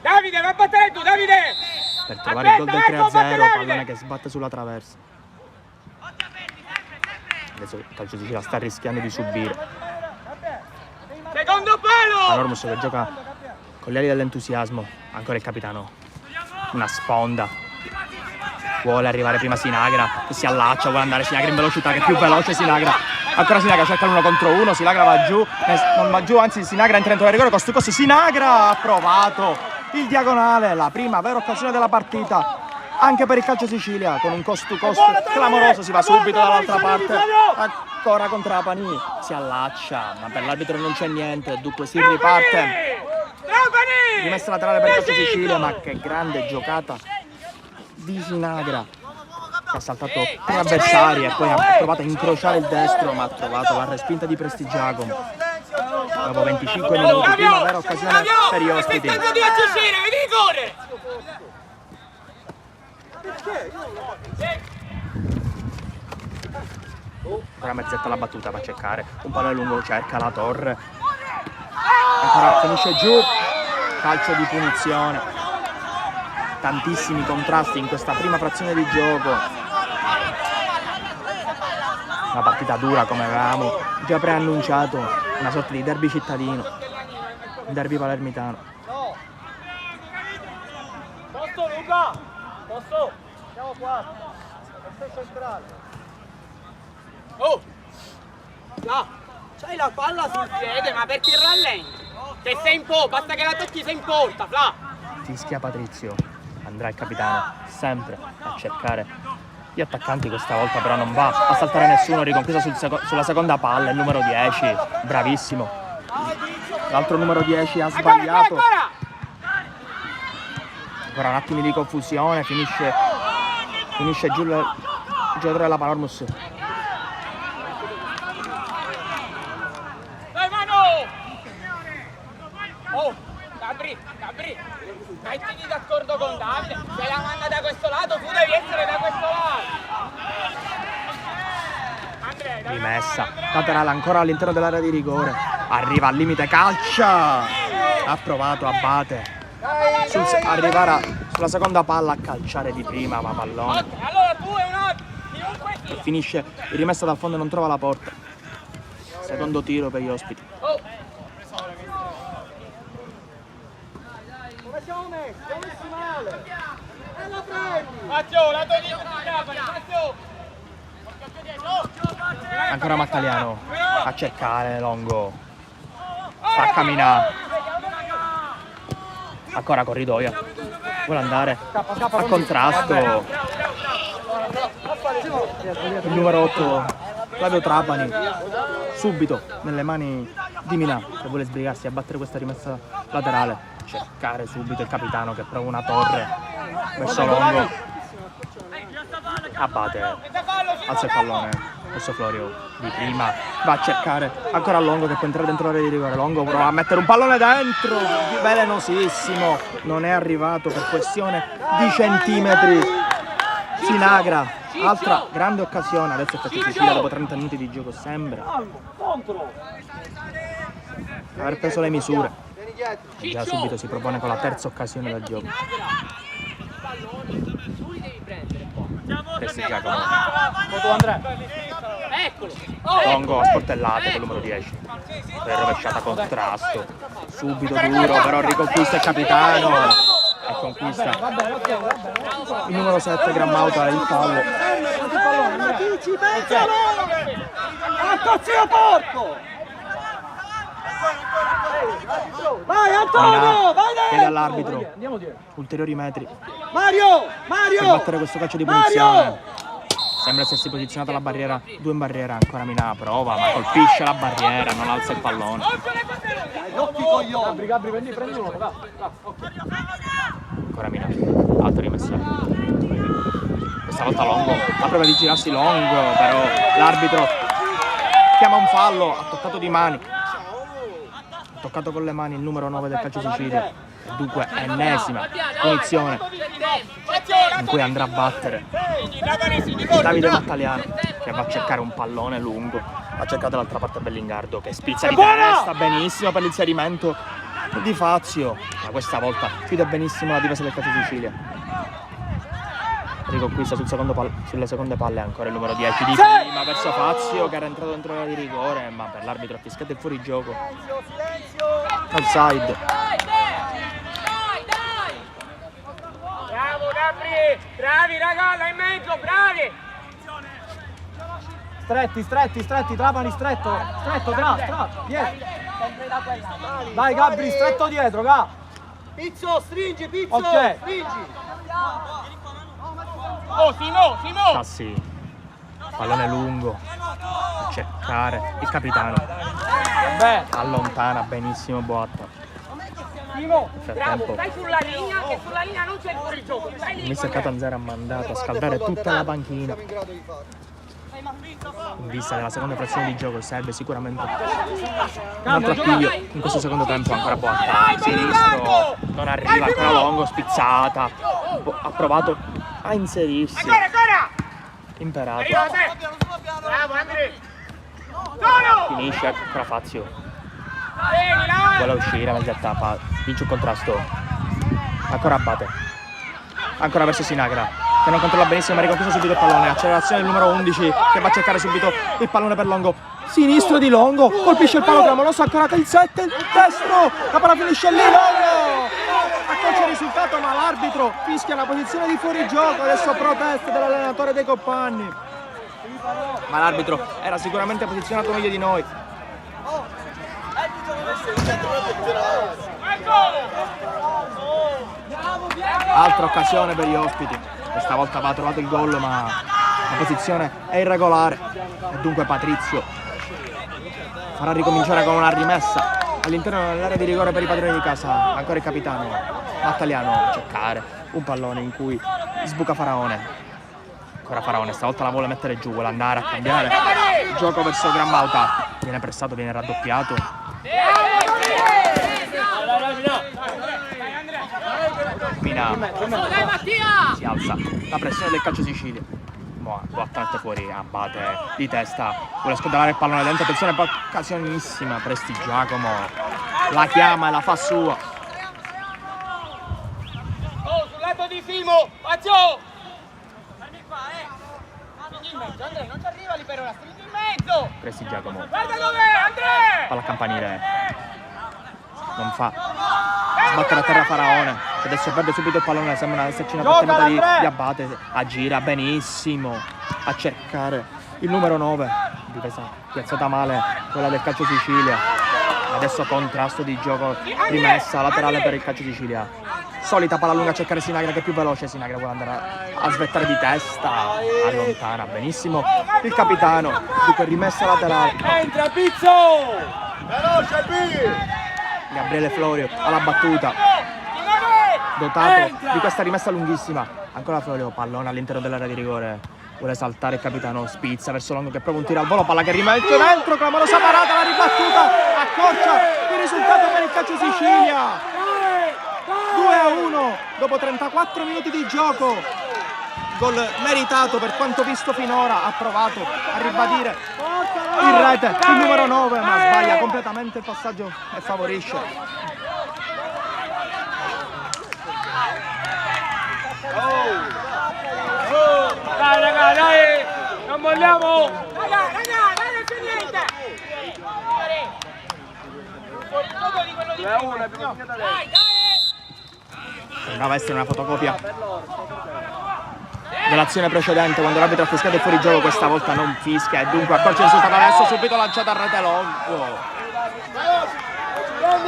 Speaker 4: Davide, vai a battere tu, Davide!
Speaker 2: per trovare il gol del 3-0, pallone che sbatte sulla traversa. Adesso il calcio Sicilia sta rischiando di subire.
Speaker 4: Secondo palo!
Speaker 2: Panormus che gioca con gli ali dell'entusiasmo, ancora il capitano, una sponda. Vuole arrivare prima Sinagra, che si allaccia, vuole andare Sinagra in velocità, che è più veloce Sinagra. Ancora Sinagra cerca l'1 contro 1, Sinagra va giù, non va giù, anzi Sinagra entra dentro il rigore, costo costo, Sinagra ha provato il diagonale, la prima vera occasione della partita, anche per il calcio Sicilia, con un cost to cost clamoroso, si va subito dall'altra parte, ancora con Trapani, si allaccia, ma per l'arbitro non c'è niente, dunque si riparte. Rimessa laterale per il calcio Sicilia, ma che grande giocata di Sinagra, che ha saltato tre avversari e poi ha provato a incrociare il destro, ma ha trovato la respinta di Prestigiacomo. Dopo 25 minuti, prima vera occasione per gli ospiti. Ora Merzetta la battuta, va a cercare un pallone lungo, cerca la Torre, ancora finisce giù, calcio di punizione. Tantissimi contrasti in questa prima frazione di gioco. Una partita dura, come avevamo già preannunciato, una sorta di derby cittadino, un derby palermitano.
Speaker 3: Posto Luca! Posto! Siamo qua! Posto centrale!
Speaker 4: Oh! No! C'hai la palla sul piede, ma perché rallenti? Se sei in po', basta che la tocchi, sei in porta, Fla!
Speaker 2: Fischia Patrizio, andrà il capitano sempre a cercare gli attaccanti, questa volta però non va a saltare nessuno, riconquista sulla seconda palla il numero 10, bravissimo. L'altro numero 10 ha sbagliato. Ancora un attimo di confusione, finisce giù il giocatore della Panormus.
Speaker 4: Oh, Gabri, mettiti d'accordo con Davide, se la manda da questo lato tu devi essere da questo lato.
Speaker 2: Rimessa, laterale ancora all'interno dell'area di rigore, arriva al limite, calcia, ha provato Abate arrivare sulla seconda palla a calciare di prima, ma pallone.
Speaker 4: Ok, allora tu e un altro, chiunque sia.
Speaker 2: Finisce rimessa dal fondo e non trova la porta. Secondo tiro per gli ospiti.
Speaker 4: Oh.
Speaker 3: Come siamo messi? Siamo messi male. E la prendi.
Speaker 4: Fazio, la tua Fazio.
Speaker 2: Ancora Mattaliano a cercare Longo, sta a camminare, ancora corridoia, vuole andare a contrasto. Il numero 8 Flavio Trapani subito nelle mani di Minà, che vuole sbrigarsi a battere questa rimessa laterale, cercare subito il capitano che prova una torre verso Longo. Abate alza il pallone verso Florio di prima, va a cercare ancora Longo che può entrare dentro l'area di rigore. Longo prova a mettere un pallone dentro, velenosissimo, non è arrivato per questione di centimetri. Sinagra, altra grande occasione, adesso è Sicilia dopo 30 minuti di gioco, sembra aver preso le misure e già subito si propone con la terza occasione del gioco. Testi Giacomo,
Speaker 1: Foto Andrea.
Speaker 4: Eccolo.
Speaker 2: Longo a sportellate con il numero 10 per rovesciata contrasto, subito duro, però riconquista il capitano e conquista il numero 7 Grammauta il fallo.
Speaker 3: Antonio porco! Vai Antonio, vai
Speaker 2: Chiede
Speaker 3: dentro!
Speaker 2: all'arbitro
Speaker 1: Andiamo dietro.
Speaker 2: ulteriori metri
Speaker 3: Mario!
Speaker 2: per battere questo calcio di punizione. Sembra essersi posizionato alla barriera, 2 in barriera, ancora Minà prova ma colpisce la barriera, non alza il pallone.
Speaker 1: Gabri, prendi uno, va.
Speaker 2: Ancora Minà, altra rimessa. Questa volta Longo, la prova di girarsi Longo, però l'arbitro chiama un fallo, ha toccato di mani. Ha toccato con le mani il numero 9 del calcio Sicilia. Dunque ennesima punizione in cui andrà a battere Davide Mattaliano, che va a cercare un pallone lungo, ha cercato dall'altra parte Bellingardo che spizza di testa benissimo per l'inserimento di Fazio, ma questa volta chiude benissimo la difesa del calcio Sicilia. Riconquista sulle seconde palle ancora il numero 10 di prima verso Fazio che era entrato dentro l'area di rigore, ma per l'arbitro ha fischiato il fuorigioco. Offside.
Speaker 4: Bravo Gabri, bravi raga, là in mezzo, bravi.
Speaker 1: Stretti, Trapani stretto, dietro. Dai Gabri, stretto dietro, Ga.
Speaker 3: Pizzo, stringi, Pizzo,
Speaker 1: Ok.
Speaker 3: stringi!
Speaker 4: Oh, Simo!
Speaker 2: Sassi, pallone lungo, a cercare il capitano,
Speaker 1: Beh,
Speaker 2: allontana benissimo Boatta.
Speaker 4: Simo,
Speaker 2: Nel
Speaker 4: bravo,
Speaker 2: frattempo
Speaker 4: stai sulla linea, che sulla linea non c'è il fuorigioco. Stai
Speaker 2: il
Speaker 4: lì.
Speaker 2: mister Catanzaro ha mandato a scaldare tutta la panchina in vista della seconda frazione di gioco. Serve sicuramente un altro appiglio in questo secondo tempo. Ancora Boatta, sinistro, non arriva, ancora Longo, spizzata, ha provato a inserirsi,
Speaker 4: Ancora!
Speaker 2: imperato,
Speaker 4: Arriva te! Bravo Andrea! Solo!
Speaker 2: finisce ancora Fazio,
Speaker 4: Vieni là!
Speaker 2: vuole uscire, ma in tappa, vince un contrasto, ancora Abate, ancora verso Sinagra che non controlla benissimo ma riconquista subito il pallone, accelerazione del numero 11 che va a cercare subito il pallone per Longo, sinistro di Longo, colpisce il palo clamoroso, ancora il 7, il destro, la palla finisce lì, Longo accorcia il risultato ma l'arbitro fischia la posizione di fuorigioco, adesso protesta dell'allenatore dei compagni, ma l'arbitro era sicuramente posizionato meglio di noi. Altra occasione per gli ospiti, questa volta va trovato il gol ma la posizione è irregolare e dunque Patrizio farà ricominciare con una rimessa all'interno dell'area di rigore per i padroni di casa. Ancora il capitano Mattaliano a cercare un pallone in cui sbuca Faraone, ancora Faraone, stavolta la vuole mettere giù, vuole andare a cambiare il gioco verso Grammauta, viene pressato, viene raddoppiato. Catania
Speaker 4: Dai Mattia!
Speaker 2: si alza la pressione del calcio Sicilia. Botta mette fuori, Abate di testa, vuole scodellare il pallone dentro, attenzione, occasionissima, Presti Giacomo la chiama e la fa sua.
Speaker 4: Oh, sul lato di Simo! Faccio! Fermi qua, Stringi in mezzo, Andrea, non ci arriva lì per ora, stringi in mezzo!
Speaker 2: Presti Giacomo,
Speaker 4: Guarda dov'è, Andrea!
Speaker 2: palla campanile, non fa, sbattere a terra Faraone, adesso perde subito il pallone, sembra esserci una trattenuta di Abate, aggira benissimo a cercare il numero 9, difesa piazzata male, quella del calcio Sicilia, adesso contrasto di gioco, rimessa laterale per il calcio Sicilia, solita palla lunga a cercare Sinagra che è più veloce, Sinagra vuole andare a svettare di testa, allontana benissimo il capitano, dunque rimessa laterale.
Speaker 1: Entra Pizzo!
Speaker 3: Veloce, B!
Speaker 2: Gabriele Florio alla battuta, dotato di questa rimessa lunghissima, ancora Florio, pallone all'interno dell'area di rigore, vuole saltare il capitano, spizza verso Longo che prova un tiro al volo, palla che rimette dentro, clamorosa parata, la ribattuta, accorcia il risultato per il calcio Sicilia, 2-1 dopo 34 minuti di gioco, gol meritato per quanto visto finora, ha provato a ribadire in rete il numero 9 ma sbaglia completamente il passaggio e favorisce.
Speaker 1: Dai raga, dai! Non molliamo!
Speaker 4: Raga, non c'è niente! Fuori gioco di quello di prima! Dai!
Speaker 2: Sembrava essere una fotocopia dell'azione precedente quando l'arbitro ha fischiato il fuorigioco, questa volta non fischia e dunque accorge il risultato, adesso subito lanciata a rete Longo,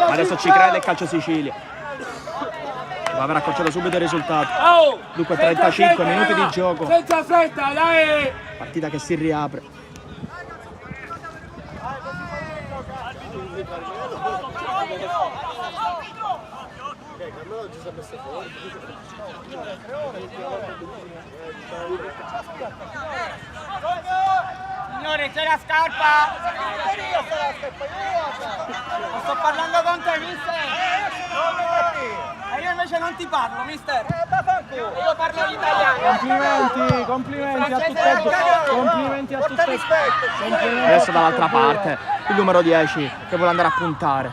Speaker 2: ma adesso ci crede il calcio Sicilia, va aver accorciato subito il risultato, dunque 35 minuti di gioco,
Speaker 1: Senza fretta, dai!
Speaker 2: partita che si riapre.
Speaker 4: Signore, c'è la scarpa! Non sto parlando con te, mister! E io invece non ti parlo, mister! Io parlo l'italiano!
Speaker 1: Complimenti a tutti e due. Complimenti a tutti e due.
Speaker 2: Adesso dall'altra parte il numero 10 che vuole andare a puntare,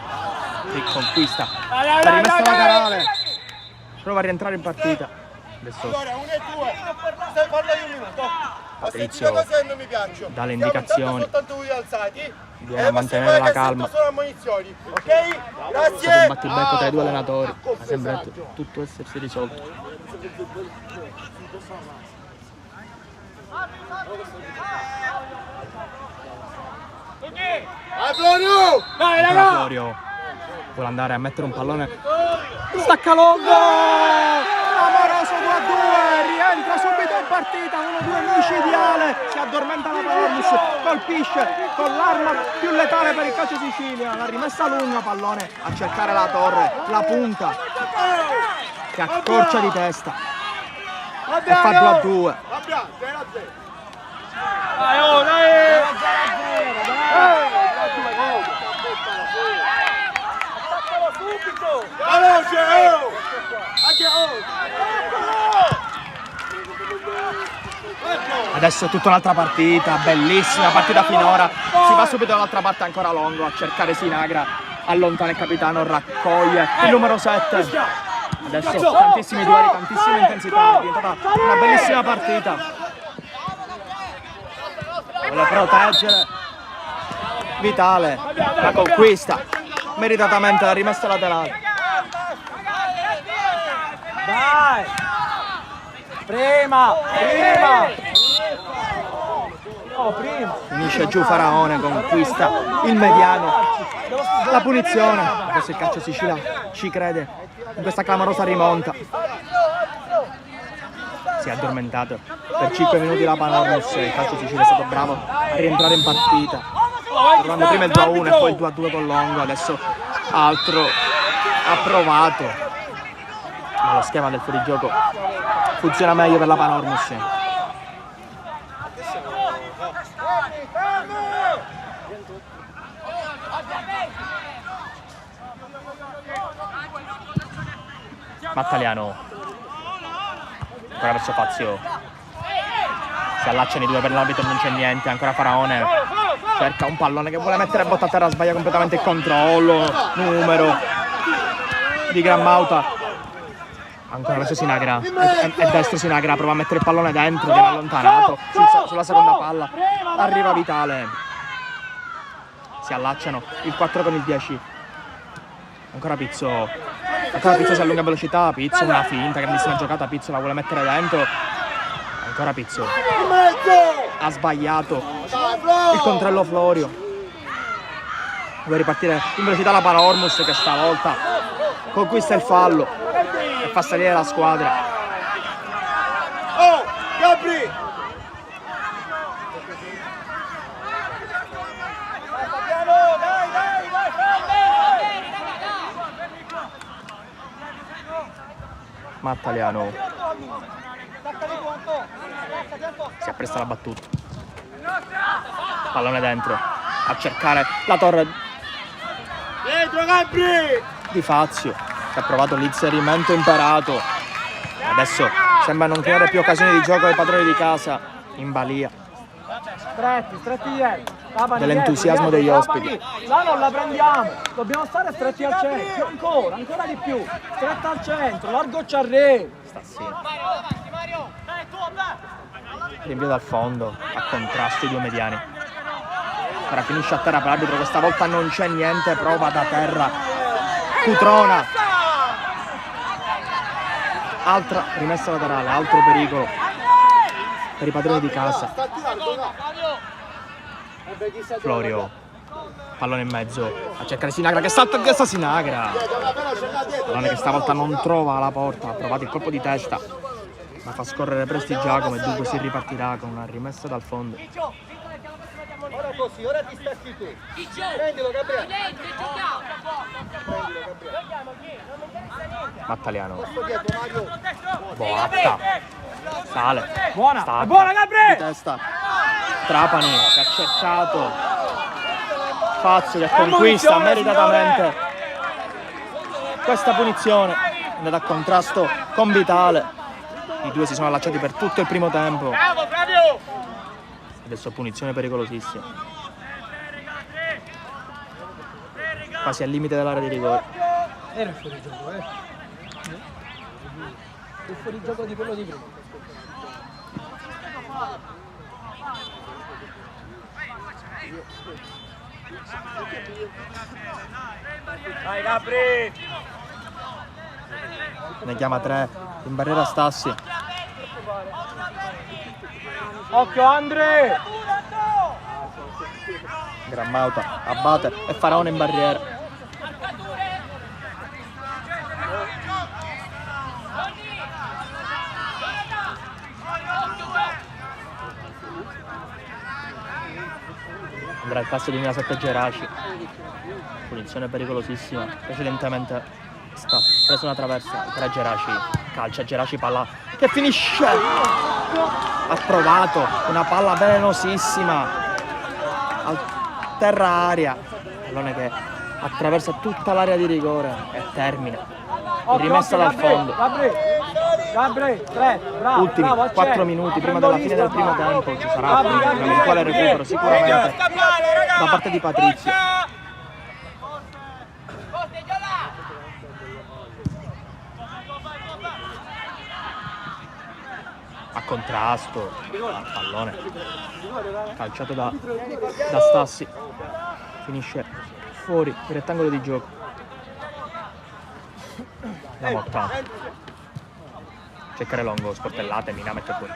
Speaker 2: riconquista la rimessa laterale, prova a rientrare in partita. Adesso
Speaker 3: Allora, 1 e 2. Stai parlando di un minuto.
Speaker 2: Patrizio
Speaker 3: Cose non mi piacciono.
Speaker 2: dà le indicazioni,
Speaker 3: Soltanto voi alzati.
Speaker 2: viene a mantenere la calma.
Speaker 3: Sono ammonizioni, ok?
Speaker 2: È stato un
Speaker 3: Grazie.
Speaker 2: battibecco tra i due allenatori, sembra tutto essersi risolto.
Speaker 3: Vai Florio!
Speaker 1: Vai
Speaker 2: Ancora
Speaker 1: raga!
Speaker 2: Florio vuole andare a mettere un pallone, stacca Longo, clamoroso 2-2, rientra subito in partita, 1-2 micidiale, si addormenta la Paornis, colpisce con l'arma più letale per il calcio Sicilia, la rimessa lunga, pallone a cercare la torre, la punta che accorcia di testa e fa 2-2.
Speaker 3: Abbiamo 0-0.
Speaker 1: Dai, oh, dai!
Speaker 3: Veloce! Anche
Speaker 2: Adesso è tutta un'altra partita, bellissima partita finora, si va subito dall'altra parte ancora Longo a cercare Sinagra, allontana il capitano, raccoglie il numero 7, adesso tantissimi duelli, tantissima intensità, è diventata una bellissima partita, vuole proteggere Vitale, la conquista, meritatamente la rimessa laterale.
Speaker 1: Dai! Prima! Oh, prima!
Speaker 2: Finisce giù Faraone, conquista il mediano, la punizione, adesso il calcio Sicilia ci crede in questa clamorosa rimonta, si è addormentato per 5 minuti la Panormus, il calcio Sicilia è stato bravo a rientrare in partita, trovando prima il 2-1 e poi il 2-2 con Longo, adesso altro approvato, ma lo schema del fuorigioco funziona meglio per la Panormus. Mattaliano ancora verso Fazio, si allacciano i due per l'arbitro, non c'è niente, ancora Faraone cerca un pallone che vuole mettere a botta a terra, sbaglia completamente il controllo, numero di Grammauta, ancora verso Sinagra, è destro Sinagra, prova a mettere il pallone dentro, viene allontanato sulla seconda palla, arriva Vitale, si allacciano il 4 con il 10, ancora Pizzo si allunga a velocità, Pizzo una finta, grandissima giocata, Pizzo la vuole mettere dentro, ancora Pizzo ha sbagliato il controllo Florio, vuole ripartire in velocità la palla Ormus che stavolta conquista il fallo e fa salire la squadra.
Speaker 3: Oh, Gabri!
Speaker 2: Mattaliano si appresta alla battuta, pallone dentro a cercare la torre
Speaker 3: Dietro Gabri!
Speaker 2: di Fazio che ha provato l'inserimento imparato, adesso sembra non creare più occasioni di gioco ai padroni di casa, in balia
Speaker 1: Stretti dietro.
Speaker 2: dell'entusiasmo degli ospiti.
Speaker 1: Là non la prendiamo, dobbiamo stare stretti al centro, ancora di più, stretta al centro, largo Ciarré.
Speaker 2: Stassino. Rinvio dal fondo, a contrasto i due mediani. Ora finisce a terra per l'arbitro, questa volta non c'è niente, prova da terra Cutrona. Altra rimessa laterale, altro pericolo per i padroni di casa. Florio, pallone in mezzo a cercare Sinagra che salta in testa Sinagra, pallone che stavolta non trova la porta, ha provato il colpo di testa ma fa scorrere Presti Giacomo e dunque si ripartirà con una rimessa dal fondo.
Speaker 3: Ora così, ora ti stacchi tu. Prendilo Gabriele.
Speaker 2: Mattaliano,
Speaker 3: Dietro Mario.
Speaker 2: boatta, sale,
Speaker 1: Buona,
Speaker 2: stacca,
Speaker 1: è buona Gabri!
Speaker 2: di testa, Trapani che ha cercato Fazio che conquista meritatamente questa punizione, è andata a contrasto con Vitale, i due si sono allacciati per tutto il primo tempo,
Speaker 4: Bravo Flavio!
Speaker 2: adesso punizione pericolosissima, quasi al limite dell'area di rigore.
Speaker 1: Era il fuorigioco, il fuorigioco di quello di prima.
Speaker 4: Vai Gabri!
Speaker 2: Ne chiama 3 in barriera Stassi,
Speaker 1: Occhio Andre!
Speaker 2: Grammauta abbatte e Faraone in barriera. Andrà il passo 2007 Geraci, punizione pericolosissima, precedentemente sta preso una traversa tra Geraci, calcia Geraci, palla che finisce, ha provato una palla velenosissima a terra aria, pallone che attraversa tutta l'area di rigore e termina, rimessa dal fondo.
Speaker 1: Gabri, 3, bravo,
Speaker 2: Ultimi
Speaker 1: bravo,
Speaker 2: 4 minuti prima della fine del primo tempo, ci sarà un eventuale recupero sicuramente da parte di Patrizio. A contrasto, al pallone calciato da Stassi, finisce fuori il rettangolo di gioco. La Motta cercare Longo, sportellate, Mina mette fuori.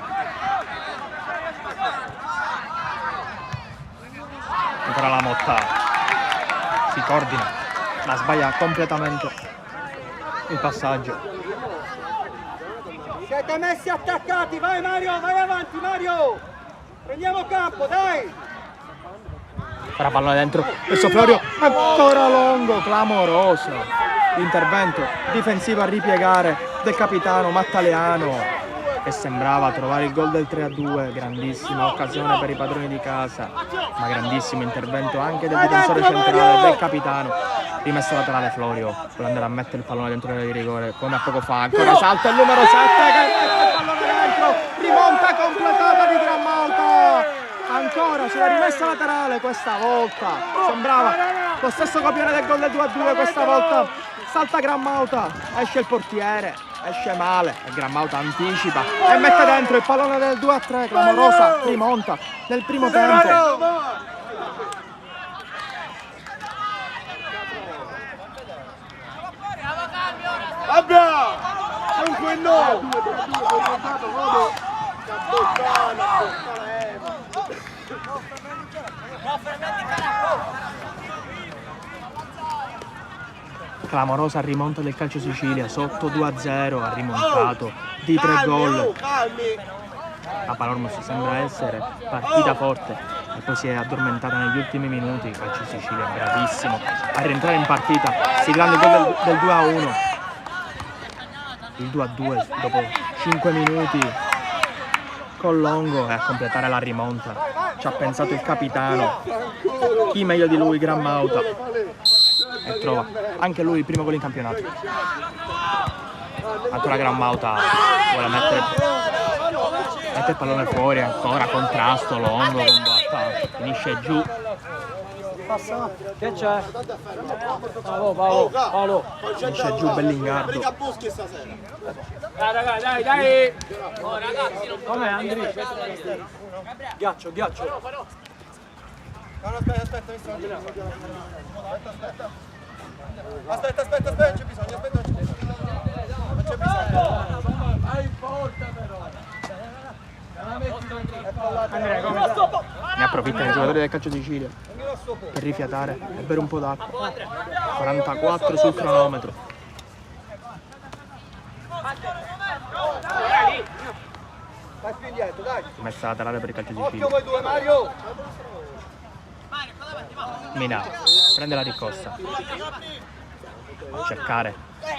Speaker 2: Ancora la Motta si coordina, ma sbaglia completamente il passaggio.
Speaker 3: Siete messi attaccati, vai Mario, vai avanti Mario! Prendiamo campo, dai!
Speaker 2: Ora pallone dentro, verso Florio, ancora Longo, clamoroso intervento difensivo a ripiegare del capitano Mattaleano che sembrava trovare il gol del 3-2, grandissima occasione per i padroni di casa, ma grandissimo intervento anche del difensore centrale, del capitano. Rimessa laterale Florio, vuole andare a mettere il pallone dentro l'area di rigore come a poco fa, ancora salta il numero 7 che mette il pallone ancora sulla rimessa laterale, questa volta sembrava lo stesso copione del gol del 2-2, questa volta salta Grammauta, esce il portiere, esce male e Grammauta anticipa e mette dentro il pallone del 2-3, clamorosa rimonta nel primo tempo. Clamorosa rimonta del Calcio Sicilia, sotto 2-0, ha rimontato di 3 gol. La Palermo sembra essere partita forte e poi si è addormentata negli ultimi minuti. Il Calcio Sicilia è bravissimo a rientrare in partita, siglando il gol del 2-1. Il 2-2 dopo 5 minuti con Longo e a completare la rimonta ci ha pensato il capitano, chi meglio di lui, Grammauta, e trova anche lui il primo gol in campionato. Ancora Grammauta vuole mettere il pallone fuori, ancora contrasto, Longo combatta, finisce giù.
Speaker 1: Che c'è? Paolo.
Speaker 2: Finisce giù Bellingardo.
Speaker 4: Dai. Oh, ragazzi, non
Speaker 1: Com'è Andri? Ghiaccio.
Speaker 3: Aspetta, c'è bisogno, non c'è bisogno. Vai forte però.
Speaker 2: Ne approfittano i giocatori del Calcio Sicilia per rifiatare e bere un po' d'acqua. 44 sul cronometro.
Speaker 3: Vai più indietro, dai.
Speaker 2: Messa laterale per il Calcio
Speaker 3: Occhio
Speaker 2: Sicilia.
Speaker 3: voi due, Mario.
Speaker 2: Mina prende la ricossa. Cercare.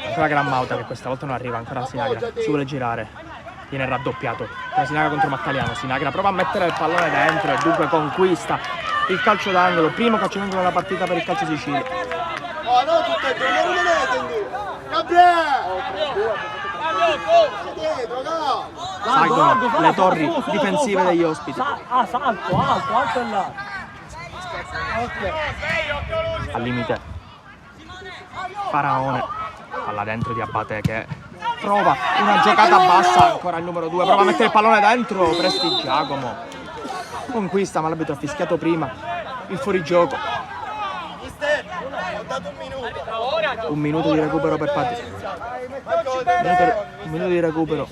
Speaker 2: Ancora Grammauta che questa volta non arriva, ancora Sinagra. Si vuole girare. Viene raddoppiato. Sinagra contro Mattaliano. Sinagra prova a mettere il pallone dentro e dunque conquista il calcio d'angolo. Primo calcio d'angolo della partita per il Calcio Sicilia.
Speaker 3: Oh, no, tutte e due, non rimanete. Gabriele! Dietro, no!
Speaker 2: Salgono le torri difensive degli ospiti.
Speaker 1: Salto e là. Ok.
Speaker 2: Al limite Faraone, palla dentro di Abate che prova una giocata bassa, ancora il numero 2, prova a mettere il pallone dentro, Presti Giacomo conquista, ma l'arbitro ha fischiato prima il fuorigioco.
Speaker 3: Ho dato un minuto.
Speaker 2: Un minuto di recupero per Patrizio. Un minuto di recupero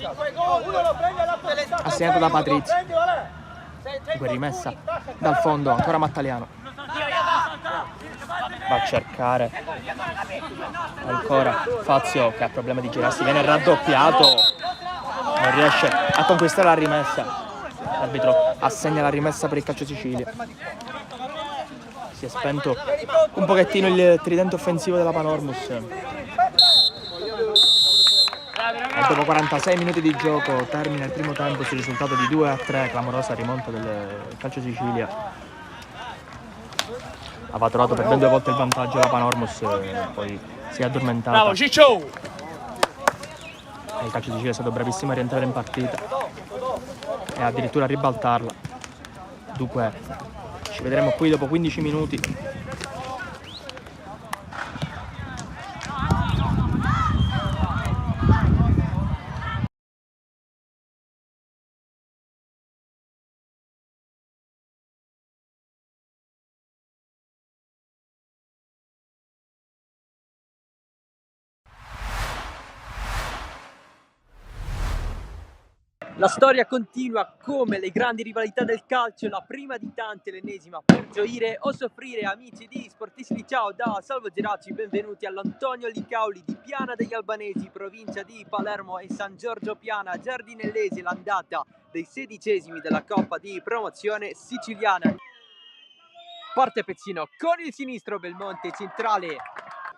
Speaker 2: assegnato da Patrizio. Poi rimessa dal fondo, ancora Mattaliano. Va a cercare ancora Fazio che ha problemi di girarsi, viene raddoppiato, non riesce a conquistare la rimessa. L'arbitro assegna la rimessa per il Calcio Sicilia. Si è spento un pochettino il tridente offensivo della Panormus. E dopo 46 minuti di gioco termina il primo tempo sul risultato di 2-3, clamorosa rimonta del Calcio Sicilia. Aveva trovato per ben 2 volte il vantaggio la Panormus, poi si è addormentata.
Speaker 4: Bravo Ciccio!
Speaker 2: E il Calcio Sicilia è stato bravissimo a rientrare in partita e addirittura a ribaltarla. Dunque ci vedremo qui dopo 15 minuti.
Speaker 5: La storia continua come le grandi rivalità del calcio, la prima di tante, l'ennesima per gioire o soffrire. Amici di Sportisti, ciao da Salvo Geraci, benvenuti all'Antonio Licauli di Piana degli Albanesi, provincia di Palermo e San Giorgio Piana, Giardinellesi, l'andata dei 16esimi della Coppa di Promozione Siciliana. Parte Pezzino con il sinistro, Belmonte centrale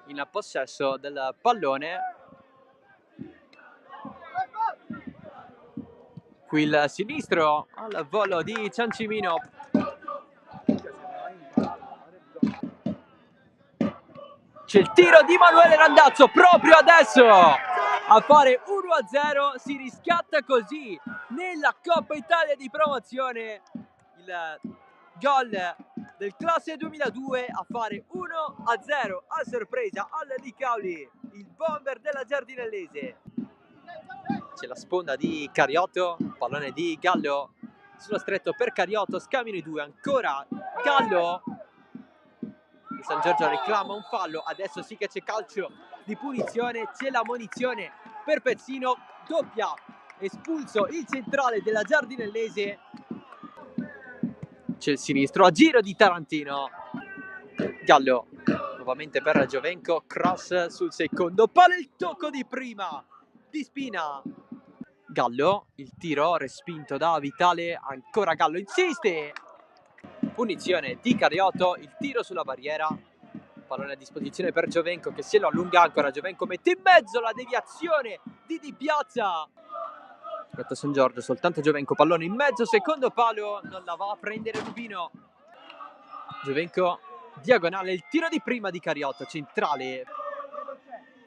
Speaker 5: in possesso del pallone. Qui il sinistro al volo di Ciancimino. C'è il tiro di Manuele Randazzo proprio adesso a fare 1-0. Si riscatta così nella Coppa Italia di Promozione il gol del classe 2002 a fare 1-0 a sorpresa al Licauli, il bomber della Giardinellese. C'è la sponda di Cariotto, pallone di Gallo sullo stretto per Cariotto, scambiano i due, ancora Gallo. Il San Giorgio reclama un fallo, adesso sì che c'è calcio di punizione, c'è la munizione per Pezzino, doppia, espulso il centrale della Giardinellese. C'è il sinistro a giro di Tarantino, Gallo nuovamente per Giovenco, cross sul secondo palo, il tocco di prima di Spina. Gallo, il tiro respinto da Vitale, ancora Gallo insiste, punizione di Cariotto, il tiro sulla barriera, pallone a disposizione per Giovenco che se lo allunga, ancora Giovenco mette in mezzo la deviazione di Piazza. Aspetta San Giorgio, soltanto Giovenco, pallone in mezzo, secondo palo, non la va a prendere Rubino. Giovenco, diagonale, il tiro di prima di Cariotto, centrale,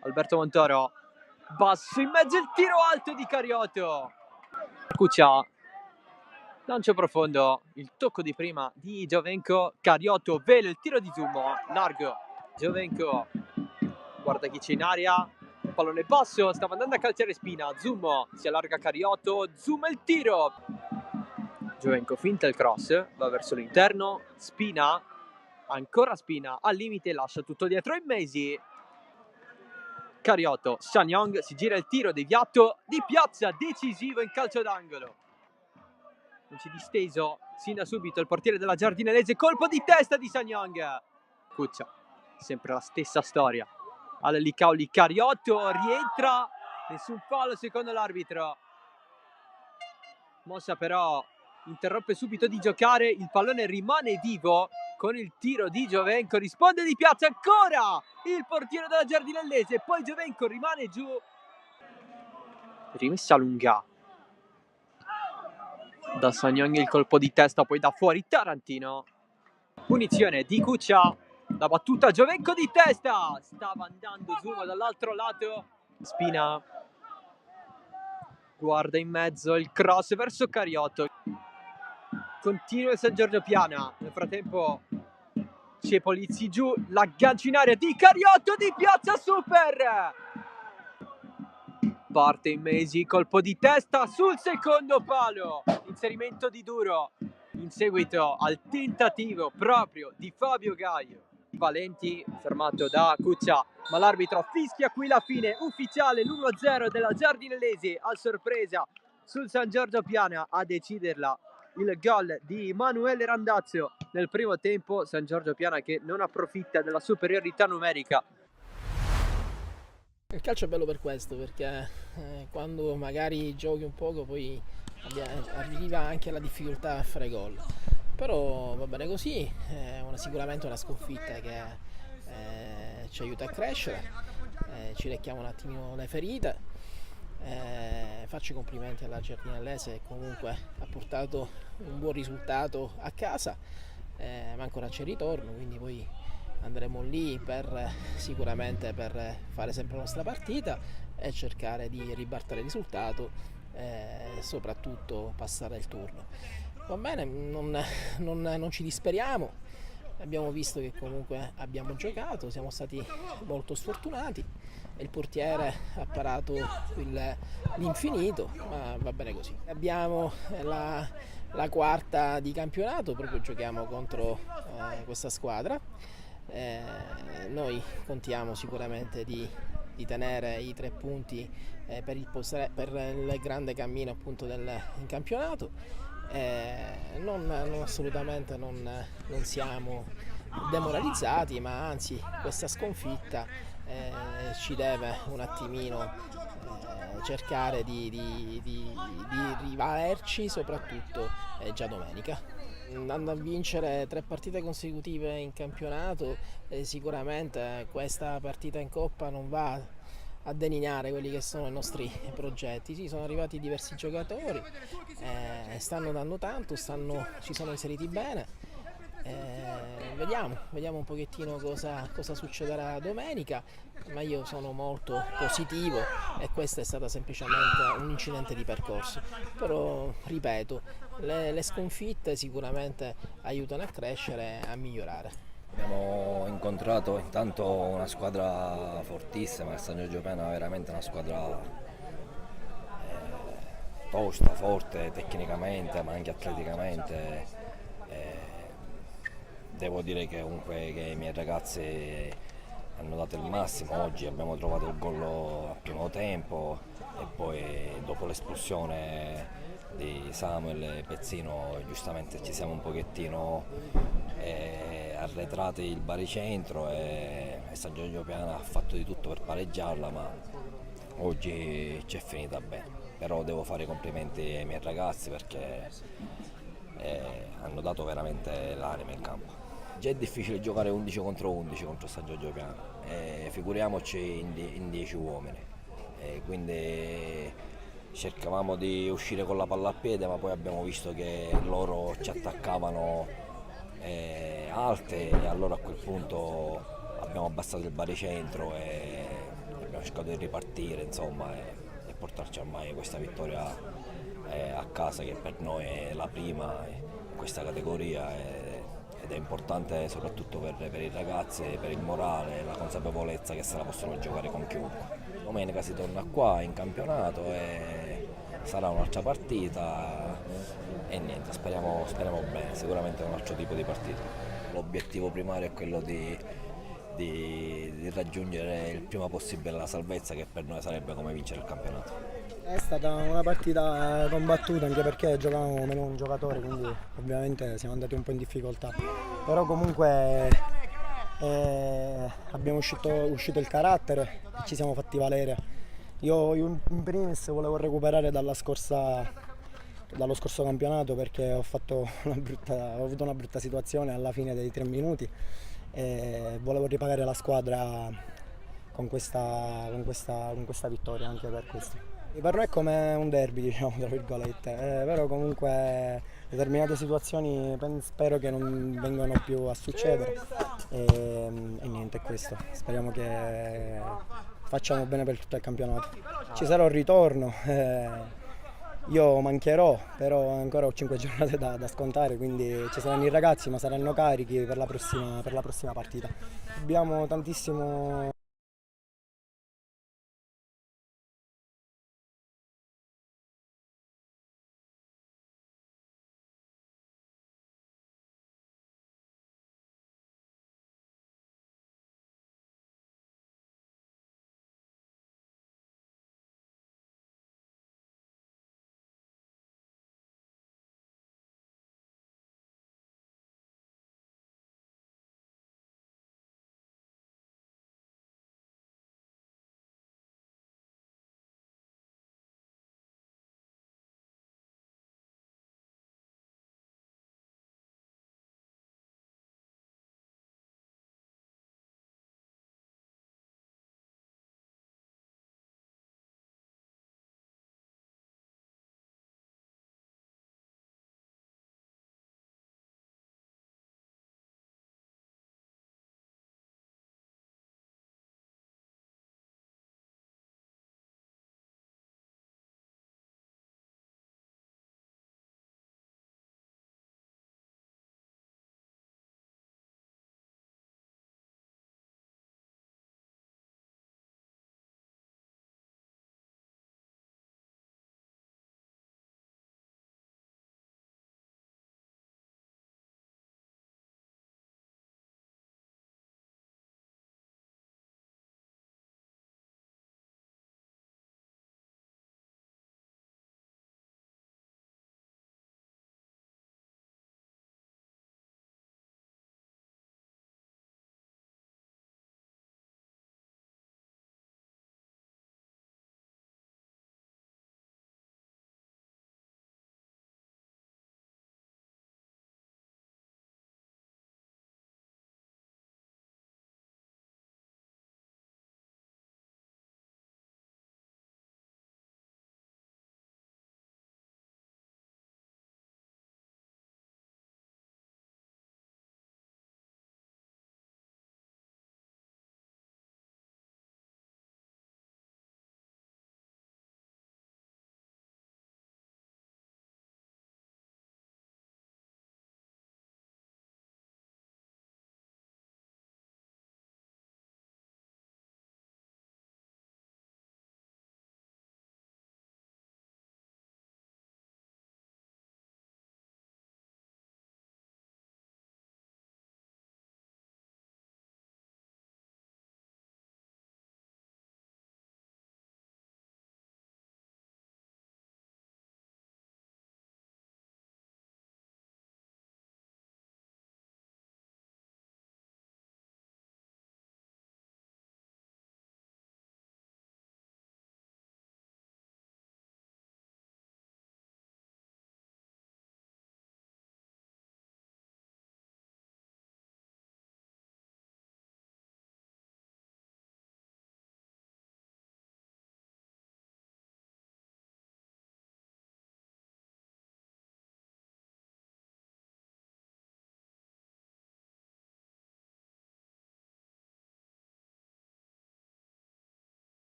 Speaker 5: Alberto Montoro, basso in mezzo, il tiro alto di Cariotto. Cuccia, lancio profondo, il tocco di prima di Giovenco, Cariotto, velo, il tiro di Zummo, largo, Giovenco, guarda chi c'è in aria, pallone basso, stava andando a calciare Spina, Zummo, si allarga Cariotto, Zummo il tiro, Giovenco finta il cross, va verso l'interno, Spina, ancora Spina, al limite lascia tutto dietro in Mesi, Cariotto, Sanyong, si gira il tiro deviato di Piazza, decisivo in calcio d'angolo. Non si è disteso sin da subito il portiere della Giardinellese, colpo di testa di Sanyong. Cuccia, sempre la stessa storia. Al Licauli, Cariotto rientra, nessun fallo secondo l'arbitro. Mossa però interrompe subito di giocare, il pallone rimane vivo con il tiro di Giovenco, risponde di Piazza, ancora il portiere della Giardinellese, poi Giovenco rimane giù, rimessa lunga da Sanyong, il colpo di testa, poi da fuori Tarantino, punizione di Cuccia, la battuta Giovenco di testa, stava andando Zuma dall'altro lato, Spina guarda in mezzo, il cross verso Cariotto, continua il San Giorgio Piana, nel frattempo c'è Polizzi giù, l'aggancio in area di Cariotto, di Piazza, super! Parte in Mesi, colpo di testa sul secondo palo, inserimento di Duro, in seguito al tentativo proprio di Fabio Gaio. Valenti fermato da Cuccia, ma l'arbitro fischia qui la fine ufficiale, l'1-0 della Giardinellese a sorpresa sul San Giorgio Piana, a deciderla il gol di Emanuele Randazzo nel primo tempo. San Giorgio Piana che non approfitta della superiorità numerica.
Speaker 6: Il calcio è bello per questo, perché quando magari giochi un poco poi arriva anche la difficoltà a fare gol, però va bene così, è sicuramente una sconfitta che ci aiuta a crescere, ci lecchiamo un attimino le ferite, faccio i complimenti alla Giardinellese che comunque ha portato un buon risultato a casa, ma ancora c'è il ritorno, quindi poi andremo lì sicuramente per fare sempre la nostra partita e cercare di ribaltare il risultato e soprattutto passare il turno. Va bene, non ci disperiamo, abbiamo visto che comunque abbiamo giocato, siamo stati molto sfortunati e il portiere ha parato l'infinito, ma va bene così. Abbiamo la quarta di campionato, proprio giochiamo contro questa squadra. Noi contiamo sicuramente di tenere i 3 punti per il grande cammino appunto in campionato, assolutamente non siamo demoralizzati, ma anzi questa sconfitta ci deve un attimino cercare di rivalerci, soprattutto già domenica. Andando a vincere 3 partite consecutive in campionato, sicuramente questa partita in Coppa non va a delineare quelli che sono i nostri progetti. Sì, sono arrivati diversi giocatori, stanno dando tanto, si sono inseriti bene, vediamo un pochettino cosa succederà domenica, ma io sono molto positivo e questa è stata semplicemente un incidente di percorso. Però, ripeto, le sconfitte sicuramente aiutano a crescere e a migliorare.
Speaker 7: Abbiamo incontrato intanto una squadra fortissima, il San Giorgio Piana è veramente una squadra tosta, forte tecnicamente ma anche atleticamente. Devo dire che comunque che i miei ragazzi hanno dato il massimo. Oggi abbiamo trovato il gol al primo tempo e poi dopo l'espulsione di Samuel e Pezzino giustamente ci siamo un pochettino arretrati il baricentro e San Giorgio Piana ha fatto di tutto per pareggiarla, ma oggi ci è finita bene. Però devo fare i complimenti ai miei ragazzi perché hanno dato veramente l'anima in campo. Già è difficile giocare 11 contro 11 contro San Giorgio Piana, figuriamoci in 10 uomini. Quindi cercavamo di uscire con la palla a piede, ma poi abbiamo visto che loro ci attaccavano alte e allora a quel punto abbiamo abbassato il baricentro e abbiamo cercato di ripartire, insomma, e portarci ormai questa vittoria a casa, che per noi è la prima in questa categoria ed è importante soprattutto per i ragazzi, per il morale, la consapevolezza che se la possono giocare con chiunque. Domenica si torna qua in campionato e sarà un'altra partita e niente, speriamo bene, sicuramente è un altro tipo di partita. L'obiettivo primario è quello di raggiungere il prima possibile la salvezza, che per noi sarebbe come vincere il campionato.
Speaker 3: È stata una partita combattuta anche perché giocavamo meno un giocatore, quindi ovviamente siamo andati un po' in difficoltà. Però comunque abbiamo uscito il carattere, ci siamo fatti valere. Io in primis volevo recuperare dallo scorso campionato perché ho avuto una brutta situazione alla fine dei 3 minuti e volevo ripagare la squadra con questa vittoria, anche per questo. Per noi è come un derby, diciamo, tra virgolette, però comunque determinate situazioni spero che non vengano più a succedere e niente, è questo. Speriamo che facciamo bene per tutto il campionato. Ci sarà un ritorno, io mancherò, però ancora ho 5 giornate da scontare, quindi ci saranno i ragazzi, ma saranno carichi per la prossima partita. Abbiamo tantissimo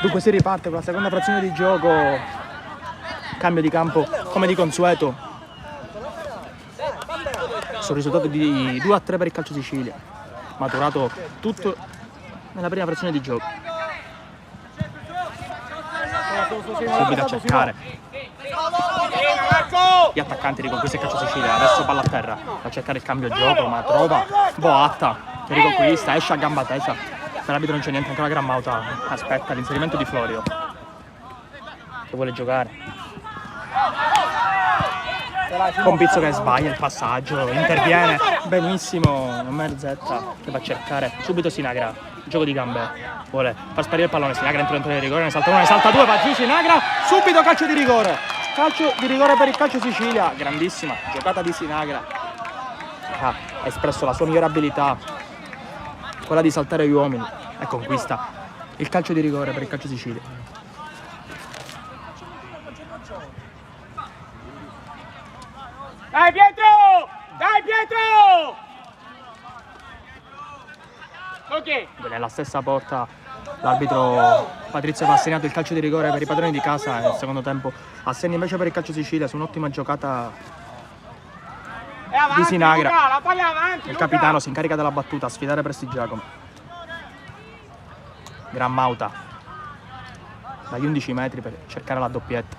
Speaker 2: Dunque si riparte con la seconda frazione di gioco, cambio di campo come di consueto, sul risultato di 2-3 per il Calcio Sicilia, maturato tutto nella prima frazione di gioco. Subito a cercare gli attaccanti riconquista il Calcio Sicilia, adesso palla a terra, a cercare il cambio gioco, ma trova Boatta che riconquista, esce a gamba tesa, per l'arbitro non c'è niente, ancora Grammauta aspetta l'inserimento di Florio che vuole giocare, con Pizzo che sbaglia il passaggio, interviene benissimo Merzetta che va a cercare subito Sinagra, gioco di gambe, vuole far sparire il pallone, Sinagra entra dentro il rigore, ne salta uno, ne salta due, va giù Sinagra, subito calcio di rigore per il Calcio Sicilia, grandissima giocata di Sinagra, ha espresso la sua migliore abilità, quella di saltare gli uomini, e conquista il calcio di rigore per il Calcio Sicilia.
Speaker 4: Dai Pietro! Dai Pietro! Ok.
Speaker 2: Nella stessa porta l'arbitro Patrizio ha assegnato il calcio di rigore per i padroni di casa, nel secondo tempo assegna invece per il Calcio Sicilia su un'ottima giocata di Sinagra.
Speaker 4: Luca, la palla avanti,
Speaker 2: Il
Speaker 4: Luca.
Speaker 2: capitano si incarica della battuta a sfidare Prestigiacomo. Grammauta dagli 11 metri per cercare la doppietta.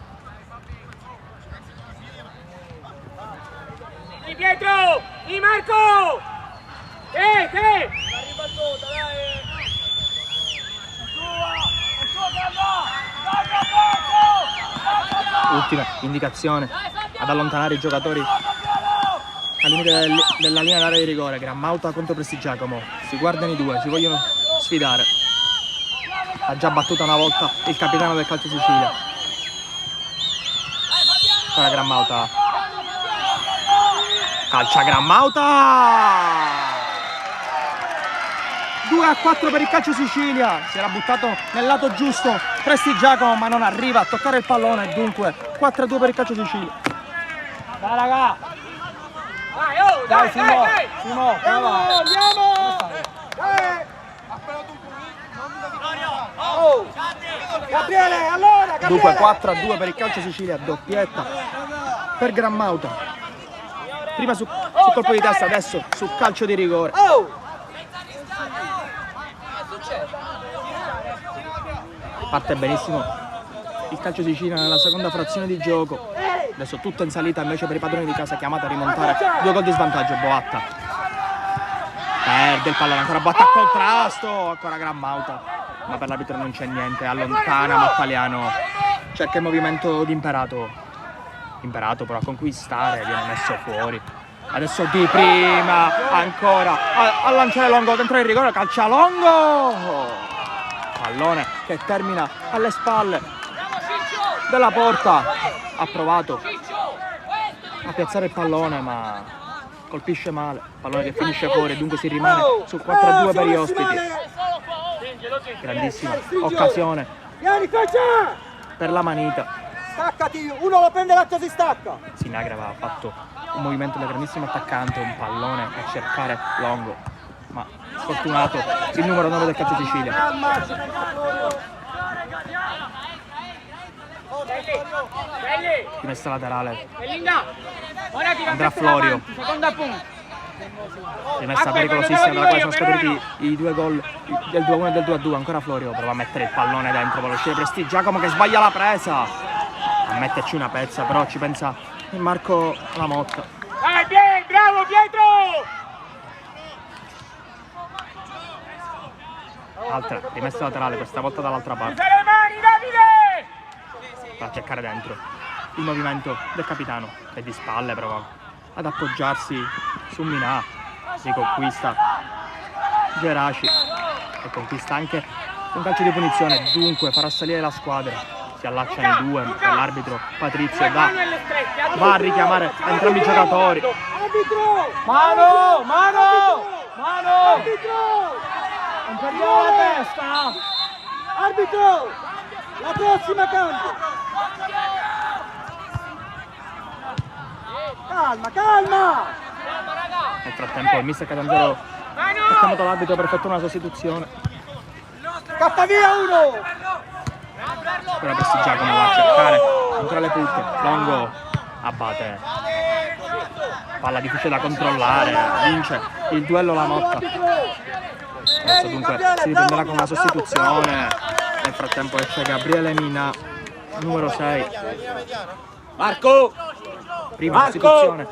Speaker 4: Di Pietro! Di Marco! Te!
Speaker 2: Ultima indicazione ad allontanare i giocatori al limite della linea d'area di rigore. Grammauta contro Prestigiacomo, si guardano i due, si vogliono sfidare. Ha già battuto una volta il capitano del Calcio Sicilia. Ancora Grammauta, calcia Grammauta, 2-4 per il Calcio Sicilia. Si era buttato nel lato giusto Prestigiacomo, ma non arriva a toccare il pallone, dunque 4-2 per il Calcio Sicilia.
Speaker 1: Dai raga!
Speaker 4: Dai, oh!
Speaker 1: Dai Simo, brava!
Speaker 4: Andiamo! Dai! Oh! Gabriele, allora! Gabriele!
Speaker 2: Dunque 4-2 per il Calcio Sicilia, doppietta per Grammauta. Prima su colpo di testa, adesso su calcio di rigore.
Speaker 4: Oh!
Speaker 2: Parte benissimo il Calcio Sicilia nella seconda frazione di gioco. Adesso tutto in salita invece per i padroni di casa, chiamata a rimontare 2 gol di svantaggio. Boatta perde il pallone, ancora Boatta a contrasto, ancora Grammauta, ma per l'arbitro non c'è niente, allontana Mattaliano, cerca il movimento di Imperato prova a conquistare, viene messo fuori. Adesso di prima ancora a lanciare Longo dentro il rigore, calcia Longo, pallone che termina alle spalle della porta. Ha provato a piazzare il pallone ma colpisce male, pallone che finisce fuori, dunque si rimane sul 4-2 per gli ospiti. Grandissima occasione per la Manita.
Speaker 4: Staccati, uno lo prende, l'altro si stacca.
Speaker 2: Sinagra aveva fatto un movimento da grandissimo attaccante, un pallone a cercare Longo, ma sfortunato il numero 9 del Calcio Sicilia. Rimessa laterale, andrà Florio,
Speaker 4: Seconda punta.
Speaker 2: rimessa pericolosissima dalla quale sono scaturiti i 2 gol del 2-1 e del 2-2. Ancora Florio prova a mettere il pallone dentro, vuole uscire Prestigiacomo che sbaglia la presa, a metterci una pezza, però ci pensa il Marco Lamotta.
Speaker 4: Dai, bravo Pietro!
Speaker 2: Altra rimessa laterale, questa volta dall'altra parte,
Speaker 4: Usa le mani, Davide!
Speaker 2: va a cercare dentro il movimento del capitano che di spalle prova ad appoggiarsi su Minà, riconquista Geraci e conquista anche un calcio di punizione, dunque farà salire la squadra. Si allacciano i due e l'arbitro Patrizio va a richiamare entrambi i giocatori.
Speaker 4: Arbitro!
Speaker 1: Mano!
Speaker 4: Arbitro!
Speaker 1: Non perdiamo la testa!
Speaker 4: Arbitro! La prossima cambio! Calma!
Speaker 2: Nel frattempo il mister Catanzaro ha chiamato l'arbitro per effettuare una sostituzione.
Speaker 4: Scappa via uno!
Speaker 2: Ora Prestigiacomo va a cercare ancora le punte. Longo abbatte. Palla difficile da controllare. Vince il duello la Motta. Adesso dunque si riprenderà con una sostituzione. Nel frattempo esce Gabriele Mina, numero 6.
Speaker 4: Marco!
Speaker 2: Prima sostituzione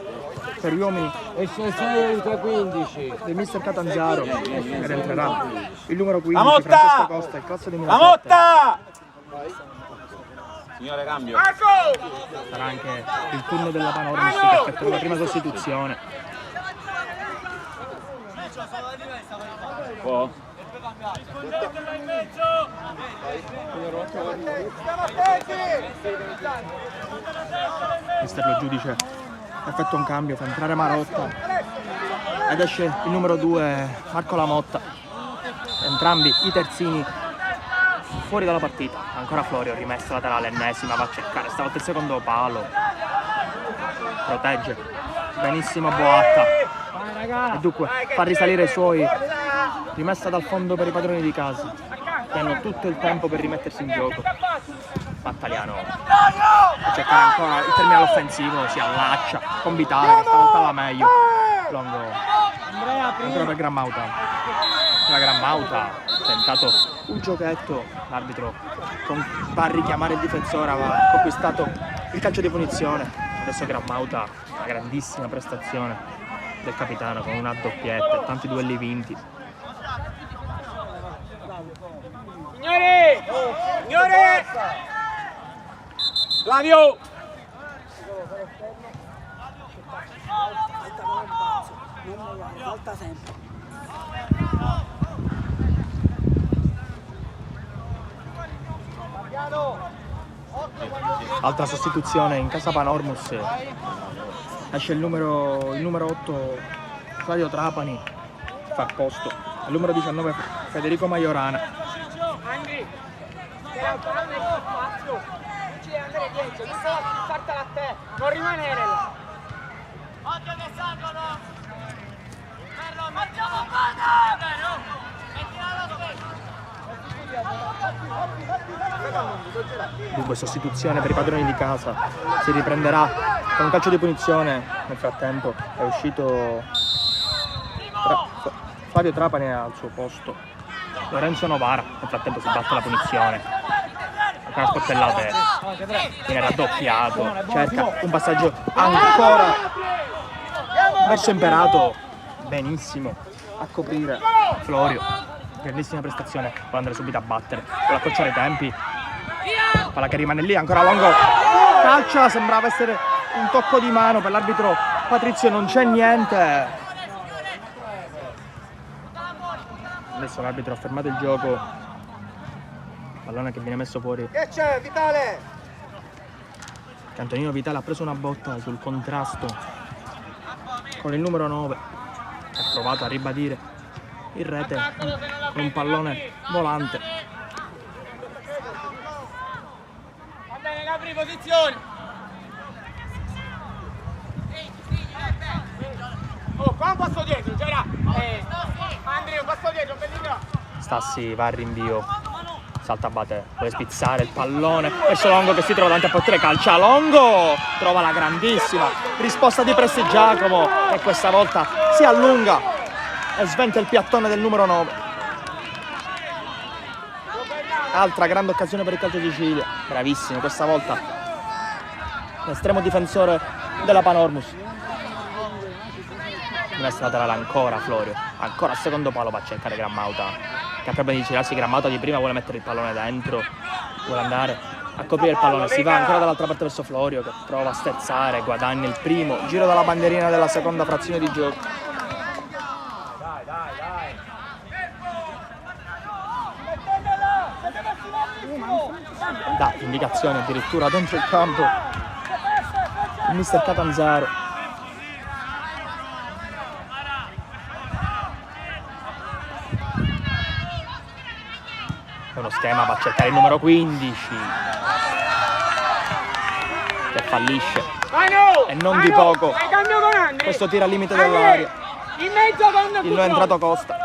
Speaker 2: per gli uomini
Speaker 1: Esce 6 15.
Speaker 2: del mister Catanzaro ed entrerà il numero 15
Speaker 4: La Motta!
Speaker 2: Francesco Costa, il classe
Speaker 4: La
Speaker 2: 2007.
Speaker 4: Motta! Signore cambio.
Speaker 2: Sarà anche il turno della Panormus che effettua la prima sostituzione. Mister Lo Giudice effettua un cambio, fa entrare Marotta ed esce il numero 2 Marco Lamotta. Entrambi i terzini fuori dalla partita. Ancora Florio, rimessa laterale, ennesima, va a cercare stavolta il secondo palo, protegge benissimo Boatta e dunque fa risalire i suoi. Rimessa dal fondo per i padroni di casa che hanno tutto il tempo per rimettersi in gioco. Battagliano a cercare ancora il terminale offensivo, si allaccia con Vitale che stavolta va meglio. Longo ancora per Grammauta. La Grammauta ha tentato un giochetto, l'arbitro va a richiamare il difensore, aveva conquistato il calcio di punizione. Adesso Grammauta, una grandissima prestazione del capitano con una doppietta e tanti duelli vinti.
Speaker 4: Signore! Signore! Flavio!
Speaker 2: Altra sostituzione in casa Panormus, esce il numero 8 Flavio Trapani, fa posto al numero 19 Federico Majorana.
Speaker 4: Andri! Che la palla è spazio! Ci deve andare dietro, visto la fartela a te, non rimanere là! Occhio che salgono! Facciamo bene!
Speaker 2: Dunque sostituzione per i padroni di casa, si riprenderà con un calcio di punizione. Nel frattempo è uscito Flavio Trapani al suo posto, Lorenzo Novara. Nel frattempo si batte la punizione, ancora sportellate, viene raddoppiato, cerca un passaggio ancora verso Imperato, benissimo a coprire Florio. Grandissima prestazione, può andare subito a battere, vuole accorciare i tempi, palla che rimane lì, ancora Longo calcia, sembrava essere un tocco di mano per l'arbitro Patrizio, non c'è niente. Adesso l'arbitro ha fermato il gioco, pallone che viene messo fuori.
Speaker 4: Che c'è, Vitale?
Speaker 2: Antonino Vitale ha preso una botta sul contrasto con il numero 9, ha provato a ribadire in rete con un pallone volante.
Speaker 4: Va bene, Capri, posizione! Oh, qua un passo dietro, c'era! Andrea, un passo dietro, bellino!
Speaker 2: Stassi va al rinvio, salta a battere, vuole spizzare il pallone verso Longo che si trova davanti a portiere, calcia Longo, trova la grandissima risposta di Prestigiacomo e questa volta si allunga e sventa il piattone del numero 9. Altra grande occasione per il calcio di Sicilia, bravissimo questa volta l'estremo difensore della Panormus. Rimessa laterale ancora Florio, ancora al secondo palo va a cercare Grammauta che ha problemi di girarsi. Grammauta di prima vuole mettere il pallone dentro, vuole andare a coprire il pallone, si va ancora dall'altra parte verso Florio che prova a sterzare, guadagna il primo giro dalla bandierina della seconda frazione di gioco. Dà indicazioni addirittura dentro il campo il mister Catanzaro. È uno schema, va a cercare il numero 15 che fallisce e non di poco. Questo tiro al limite dell'aria,
Speaker 4: In mezzo con
Speaker 2: il non è entrato Costa.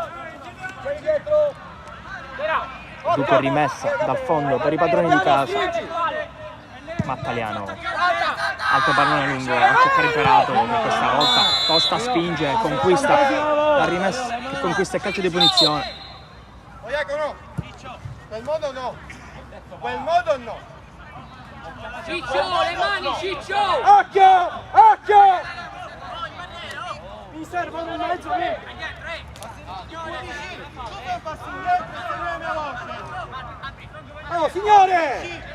Speaker 2: Dunque rimessa dal fondo per i padroni di casa. Mattaliano, altro pallone lungo, a cercare imperato per questa volta. Costa spinge, conquista la rimessa, che conquista il calcio di punizione.
Speaker 8: Quel modo no! Quel modo no!
Speaker 4: Ciccio, le mani, Ciccio!
Speaker 1: Occhio! Occhio! Mi servono in mezzo lì! Oh, signore!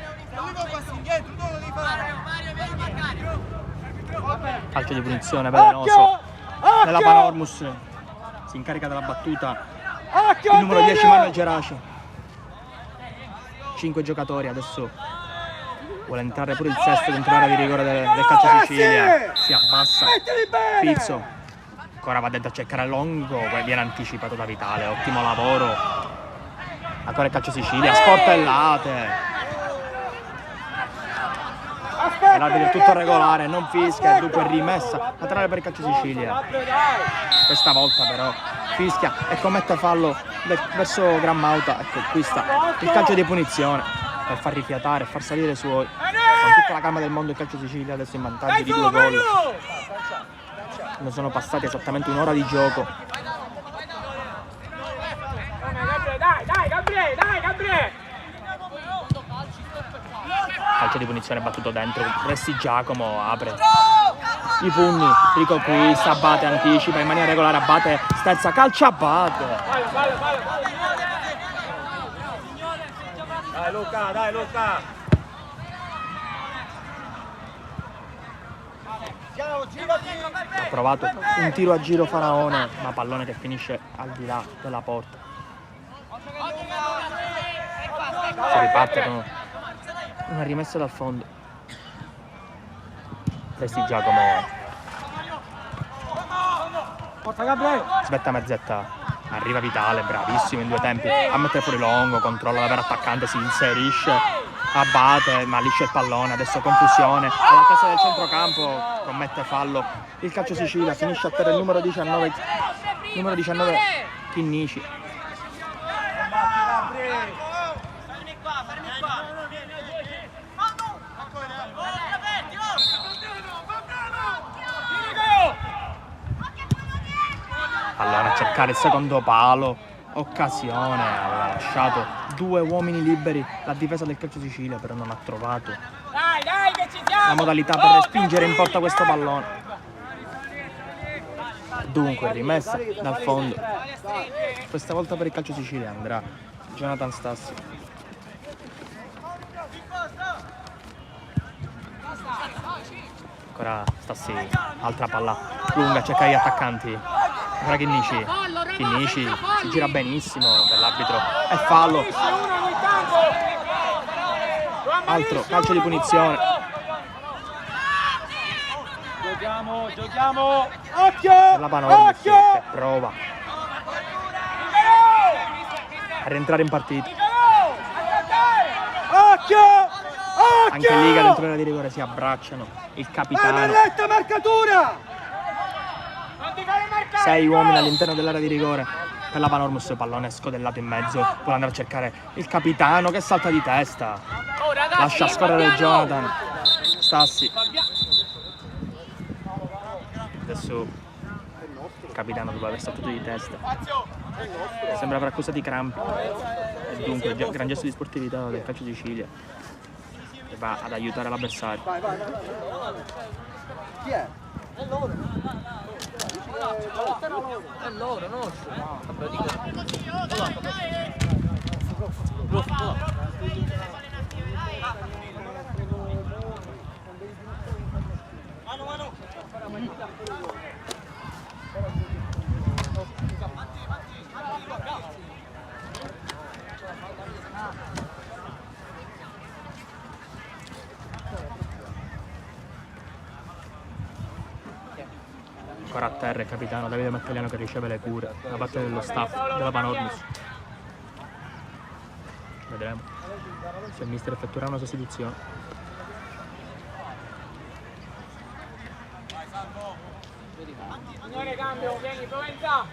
Speaker 2: Calcio di punizione velenoso della Panormus. Si incarica della battuta il numero 10 Manuel Geraci. 5 giocatori, adesso vuole entrare pure il sesto dentro l'area di rigore del calcio Sicilia. Si abbassa Pizzo, ancora va dentro a cercare Longo, poi viene anticipato da Vitale. Ottimo lavoro, ancora il calcio Sicilia, sportellate. E l'arbitro è tutto regolare, non fischia, dunque rimessa laterale per il calcio Sicilia. Questa volta però fischia e commette fallo verso Gran Mauta e conquista il calcio di punizione per far rifiatare e far salire i suoi. Con tutta la calma del mondo il calcio Sicilia adesso in vantaggio di 2 gol. Non sono passati esattamente un'ora di gioco.
Speaker 4: Dai, Gabriele!
Speaker 2: Calcio di punizione battuto dentro, Resti Giacomo apre i pugni, riconquista, Abate anticipa in maniera regolare, Abate stezza, calcia Abate.
Speaker 1: Dai Luca!
Speaker 2: Ha provato un tiro a giro Faraone, ma pallone che finisce al di là della porta. Si riparte con una rimessa dal fondo. Resti Giacomo,
Speaker 1: Forza Gabriele!
Speaker 2: aspetta mezzetta, arriva Vitale, bravissimo in 2 tempi a mettere fuori Longo, controlla la vera attaccante, si inserisce, Abate, ma liscia il pallone, adesso confusione all'altezza del centrocampo, commette fallo il calcio Sicilia, finisce a terra il numero 19 Chinnici. Pallone a cercare il secondo palo, occasione, aveva lasciato 2 uomini liberi la difesa del calcio Sicilia, però non ha trovato
Speaker 4: Dai, che ci siamo!
Speaker 2: la modalità per respingere in porta questo pallone. Dunque rimessa dal fondo, questa volta per il calcio Sicilia andrà Jonathan Stassi. Ancora Stassi, altra palla lunga, cerca gli attaccanti. Ora Chinnici si gira benissimo per l'arbitro, è fallo. Altro calcio di punizione.
Speaker 1: Giochiamo! Occhio!
Speaker 2: Per la Panormus che prova a rientrare in partita.
Speaker 1: Occhio!
Speaker 2: Anche lì che dentro l'area di rigore si abbracciano il capitano.
Speaker 1: Benedetta marcatura!
Speaker 2: 6 uomini all'interno dell'area di rigore per la Panormus, pallone scodellato in mezzo, vuole andare a cercare il capitano che salta di testa, lascia scorrere Jonathan Stassi. Adesso il capitano dopo aver saltato di testa sembra aver accusato i crampi e dunque gran gesto di sportività del calcio Sicilia che va ad aiutare l'avversario.
Speaker 1: Chi è?
Speaker 5: È loro, no?
Speaker 2: Ancora a terra il capitano Davide Mattaliano che riceve le cure da parte dello staff della Panormus. Vedremo se il mister effettuerà una sostituzione.
Speaker 4: Signore, cambio, vieni, Provenza!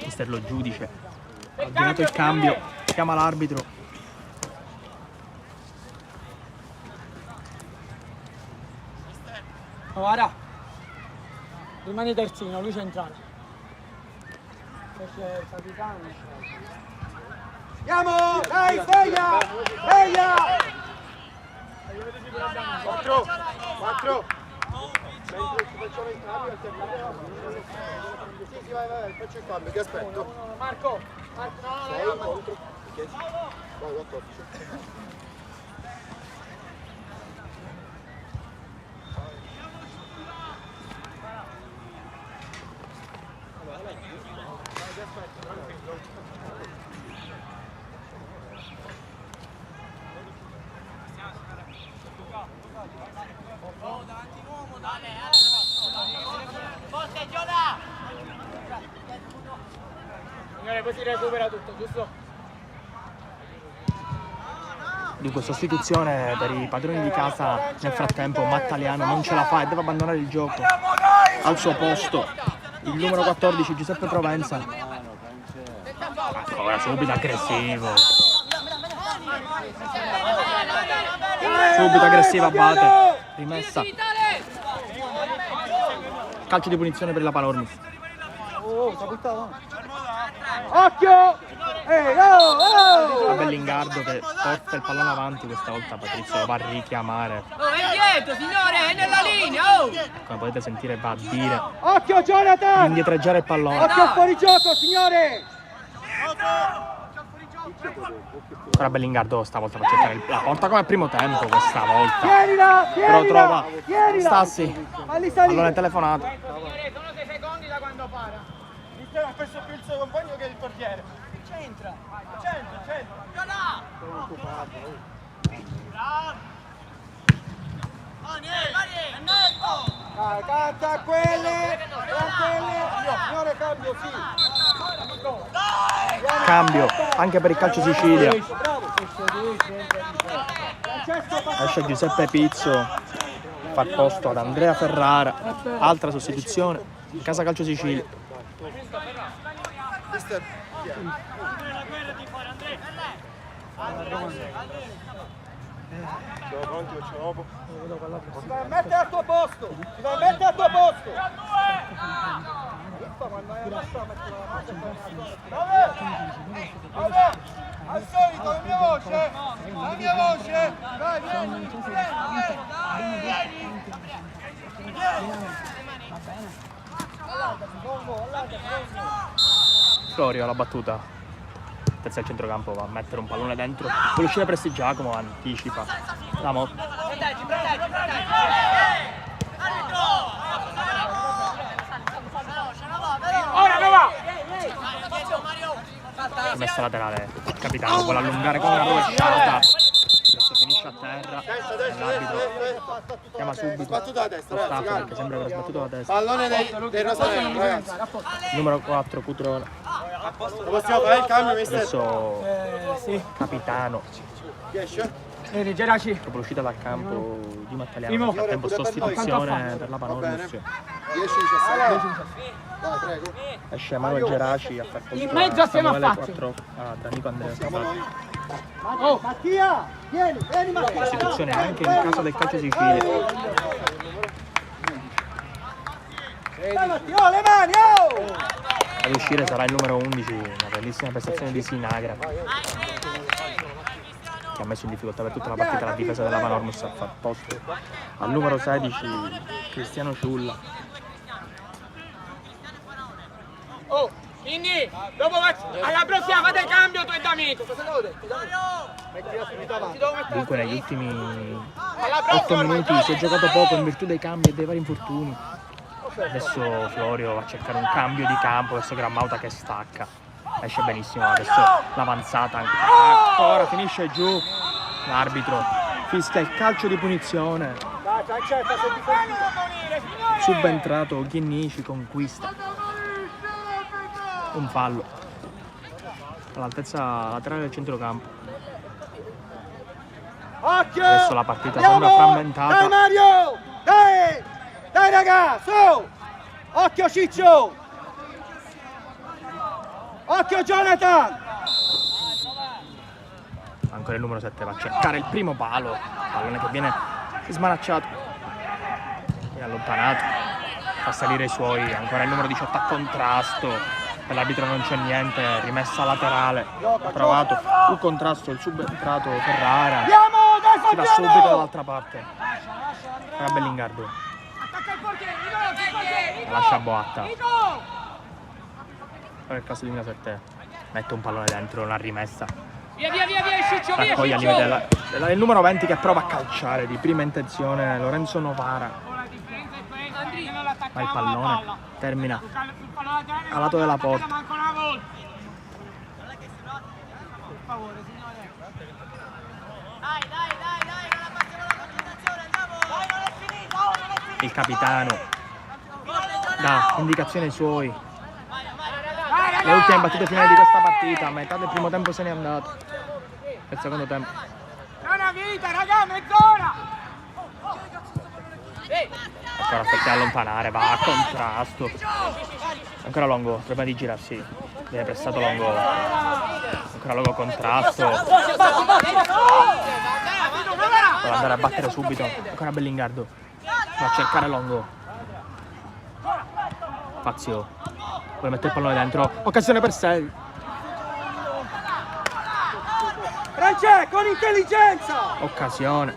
Speaker 2: Mister lo giudice ha ordinato il cambio, chiama l'arbitro.
Speaker 1: Guarda, rimani terzino, lui centrale. C'è il capitano.
Speaker 8: Andiamo! Dai, sveglia! Sveglia! 4! 4! Facciamo il cambio, sì, vai, faccio il cambio, ti aspetto.
Speaker 1: Marco!
Speaker 8: Sei contro. Vai, 14.
Speaker 1: Signore, poi si recupera tutto, giusto?
Speaker 2: Dunque sostituzione per i padroni di casa. Nel frattempo Mattaliano non ce la fa e deve abbandonare il gioco. Al suo posto il numero 14 Giuseppe Provenza. Ancora subito aggressivo. Subito aggressiva Abate. Rimessa. Calcio di punizione per la Panormus.
Speaker 8: Occhio! Ehi, oh!
Speaker 2: Bellingardo che porta il pallone avanti, questa volta Patrizio lo va a richiamare.
Speaker 4: Oh, è dietro, signore, è nella linea, oh!
Speaker 2: Come potete sentire va a dire
Speaker 8: Occhio,
Speaker 2: di
Speaker 8: Jonathan!
Speaker 2: indietreggiare il pallone.
Speaker 8: Occhio fuori gioco, signore!
Speaker 2: Ancora Bellingardo stavolta va a cercare la porta come al primo tempo questa volta.
Speaker 8: Tienila!
Speaker 2: Però trova
Speaker 8: Tienila!
Speaker 2: Stassi.
Speaker 8: Falli salire!
Speaker 2: Pallone telefonato.
Speaker 4: Signore, sono 6 secondi da quando para.
Speaker 8: Mister ha perso più il suo compagno che il portiere.
Speaker 4: C'entra.
Speaker 8: Dai, canta quelle! Signore, cambio, sì!
Speaker 2: Cambio anche per il calcio Sicilia. Esce Giuseppe Pizzo, fa posto ad Andrea Ferrara. Altra sostituzione. Casa Calcio Sicilia.
Speaker 8: Siamo pronti, facciamo dopo. Ti vai a mettere al tuo posto! Ti vai a mettere al tuo posto! Dove? Al solito, la mia voce! La mia voce! Vai, vieni!
Speaker 2: Florio alla battuta. Terza al centrocampo va a mettere un pallone dentro. Vuole uscire Presti Giacomo, anticipa la mossa.
Speaker 4: Ora non va!
Speaker 2: Rimessa laterale, il capitano vuole allungare con una rovesciata. Adesso finisce a terra. L'arbitro chiama subito
Speaker 8: Sbattuta a destra,
Speaker 2: lo staff
Speaker 8: ragazzi,
Speaker 2: perché sembra aver sbattuto la testa.
Speaker 8: Pallone dei Rosanelli, ragazzi.
Speaker 2: Numero 4 Cutrone.
Speaker 8: Lo possiamo fare il cambio, mister?
Speaker 2: Adesso
Speaker 1: Sì.
Speaker 2: capitano.
Speaker 8: Chi esce?
Speaker 1: Vieni, Geraci.
Speaker 2: Dopo l'uscita dal campo di Mattaliano,
Speaker 1: Primo.
Speaker 2: nel frattempo sostituzione per la Panormus.
Speaker 8: 10-17. Dai, prego.
Speaker 2: Esce Manuel Geraci a far posto
Speaker 1: In mezzo
Speaker 2: a
Speaker 1: assieme a
Speaker 2: Samuele
Speaker 1: Fazio.
Speaker 2: 4 ad Amico Andrea
Speaker 8: Siamo
Speaker 2: Sabati.
Speaker 8: noi.
Speaker 1: Oh,
Speaker 8: Mattia! Vieni Mattia!
Speaker 2: Sostituzione anche in casa del calcio Sicilia.
Speaker 8: Dai Mattia, le mani, oh!
Speaker 2: Ad uscire sarà il numero 11, una bellissima prestazione di Sinagra, che ha messo in difficoltà per tutta la partita la difesa della Panormus a far posto al numero 16 Cristiano Ciulla.
Speaker 4: Oh, quindi, dopo alla prossima fate il cambio tu e D'Amico.
Speaker 2: Dunque negli ultimi 8 minuti si è giocato poco in virtù dei cambi e dei vari infortuni. Adesso Florio va a cercare un cambio di campo verso Grammauta che stacca. Esce benissimo, adesso l'avanzata ancora finisce giù. L'arbitro fischia il calcio di punizione. Subentrato Ghinnici conquista un fallo all'altezza laterale del centrocampo.
Speaker 8: Occhio!
Speaker 2: Adesso la partita sembra frammentata.
Speaker 8: Dai Mario! Dai! Dai raga, su! Occhio Ciccio! Occhio Jonathan!
Speaker 2: Ancora il numero 7 va a cercare il primo palo, pallone che viene smanacciato, viene allontanato, fa salire i suoi, ancora il numero 18 a contrasto, per l'arbitro non c'è niente, rimessa laterale, ha provato sul contrasto il subentrato Ferrara, si va subito dall'altra parte, ora Bellingardo, la lascia Boatta, ora il caso 2007 mette un pallone dentro, una rimessa.
Speaker 4: Via, Ciccio, via,
Speaker 2: Raccoglie al
Speaker 4: Ciccio!
Speaker 2: limite il numero 20 che prova a calciare di prima intenzione Lorenzo Novara, ma il pallone termina a lato della porta. Il capitano dà indicazioni ai suoi. Le ultime battute finali di questa partita, a metà del primo tempo se n'è andato. Nel secondo tempo.
Speaker 4: È una vita, raga, mezz'ora!
Speaker 2: Ancora sta a allontanare, va a contrasto. Ancora Longo, prima di girarsi, viene pressato Longo. Ancora Longo contrasto. Vuole andare a battere subito. Ancora Bellingardo. Va a cercare Longo. Fazio. Vuole mettere il pallone dentro. Occasione per 6.
Speaker 8: Francesco, con intelligenza!
Speaker 2: Occasione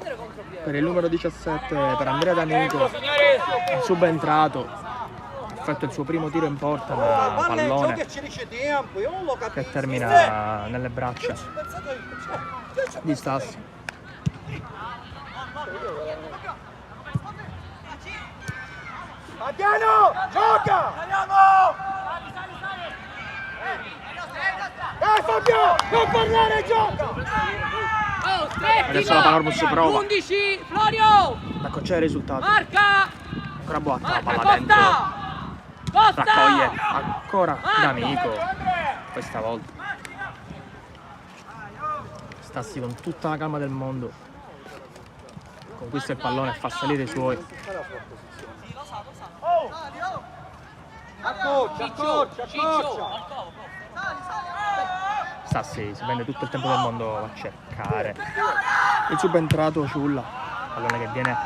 Speaker 2: per il numero 17, per Andrea D'Amico, è subentrato, ha fatto il suo primo tiro in porta, ma pallone che termina nelle braccia di Stassi.
Speaker 8: Fabiano, gioca! Fabio, non parlare, gioca!
Speaker 4: Oh,
Speaker 2: Adesso la Panormus prova
Speaker 4: 11, Florio!
Speaker 2: ad accorciare il risultato.
Speaker 4: Marca!
Speaker 2: Ancora Boatta, la
Speaker 4: Marca,
Speaker 2: palla dentro,
Speaker 4: Costa!
Speaker 2: raccoglie ancora D'Amico, questa volta. Stassi con tutta la calma del mondo conquista il pallone e fa salire i suoi.
Speaker 8: Accorcia!
Speaker 2: Stassi si prende tutto il tempo del mondo a cercare il subentrato Ciulla, pallone che viene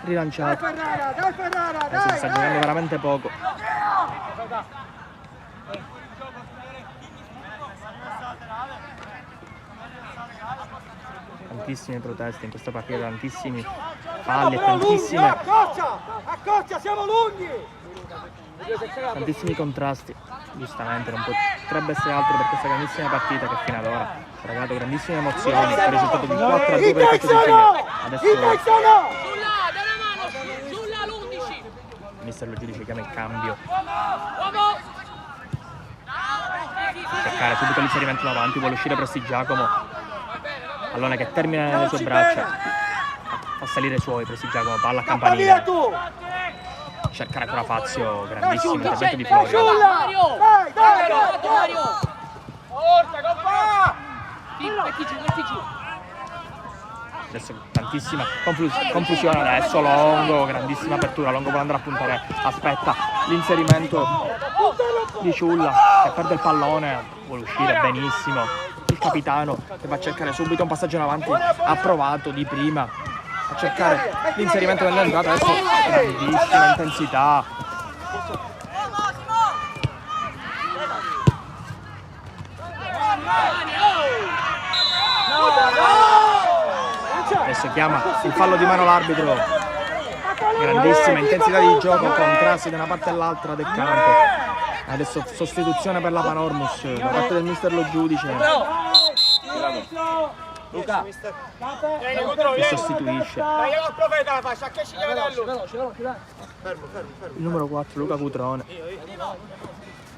Speaker 2: rilanciato.
Speaker 8: Dai Ferrara,
Speaker 2: Si sta giocando veramente poco. Tantissime proteste in questa partita, tantissimi falli e tantissime,
Speaker 8: Accorcia, siamo lunghi!
Speaker 2: tantissimi contrasti. Giustamente non potrebbe essere altro per questa grandissima partita che fino ad ora ha regalato grandissime emozioni. Il risultato di 4-2 per il calcio di Sicilia. Adesso
Speaker 4: Giulla, dai una mano! Giulla all'11!
Speaker 2: il mister Lo Giudice chiama il cambio.
Speaker 4: Uomo!
Speaker 2: Cercare subito l'inserimento in avanti, vuole uscire Prestigiacomo. Pallone che termina nelle sue braccia. Fa salire i suoi Prestigiacomo, palla a campanile. Cercare ancora Fazio, grandissimo intervento di Florio.
Speaker 4: Mario! Mario!
Speaker 8: Forza, compà!
Speaker 4: Metti giù!
Speaker 2: Adesso tantissima confusione adesso, Longo, grandissima apertura, Longo vuole andare a puntare, aspetta l'inserimento di Ciulla che perde il pallone, vuole uscire benissimo, il capitano che va a cercare subito un passaggio in avanti, ha provato di prima a cercare l'inserimento dell'entrata, adesso grandissima intensità. Adesso chiama il fallo di mano l'arbitro, grandissima intensità di gioco, contrasti da una parte all'altra del campo. Adesso sostituzione per la Panormus da parte del mister Lo Giudice
Speaker 8: Luca,
Speaker 2: che sostituisce
Speaker 8: al profeta la fascia, che ci chiama da lui?
Speaker 2: il numero 4 Luca Cutrone.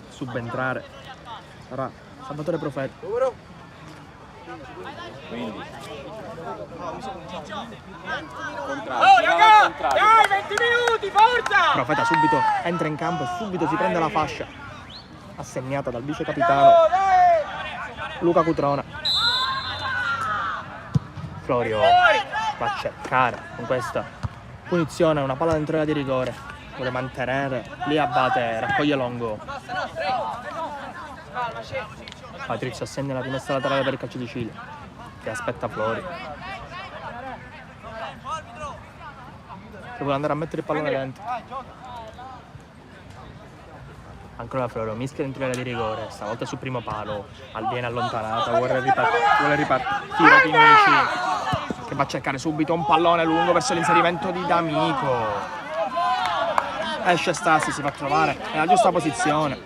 Speaker 2: Subentrare sarà Salvatore Profeta.
Speaker 4: Oh, raga! Dai, 20 minuti, forza!
Speaker 2: Profeta subito entra in campo e subito si prende la fascia assegnata dal vice capitano Luca Cutrone. Florio va a cercare con questa punizione una palla dentro l'area di rigore, vuole mantenere lì, abbatte, raccoglie Longo. Patrizio assegna la rimessa laterale per il calcio di Cile, che aspetta Flori, che vuole andare a mettere il pallone dentro. Ancora Flori, mischia dentro l'area di rigore, stavolta sul primo palo, viene allontanata, vuole ripartire Chinnici, che va a cercare subito un pallone lungo verso l'inserimento di D'Amico. Esce Stassi, si fa trovare nella giusta posizione,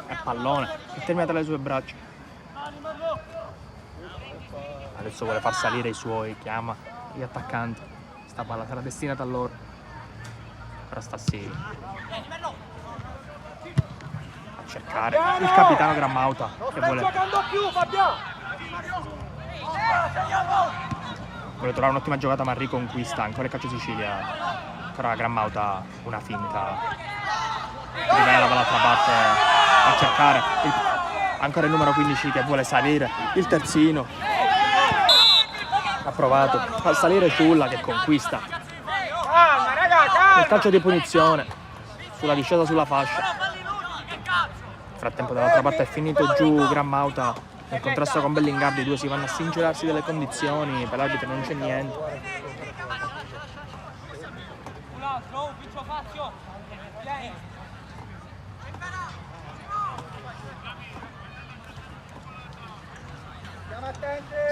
Speaker 2: è pallone che termina tra le sue braccia. Adesso vuole far salire i suoi, chiama gli attaccanti, sta palla sarà destinata a loro. Ora Stassi a cercare il capitano Grammauta, che vuole trovare un'ottima giocata, ma riconquista ancora il calcio Sicilia. Ancora Grammauta, una finta, rivela dall'altra parte a cercare ancora il numero 15 che vuole salire, il terzino ha provato, fa salire Ciulla che conquista il calcio di punizione sulla discesa sulla fascia. Nel frattempo dall'altra parte è finito giù Grammauta nel contrasto con Bellingardi, i due si vanno a sincerarsi delle condizioni, per l'arbitro non c'è niente.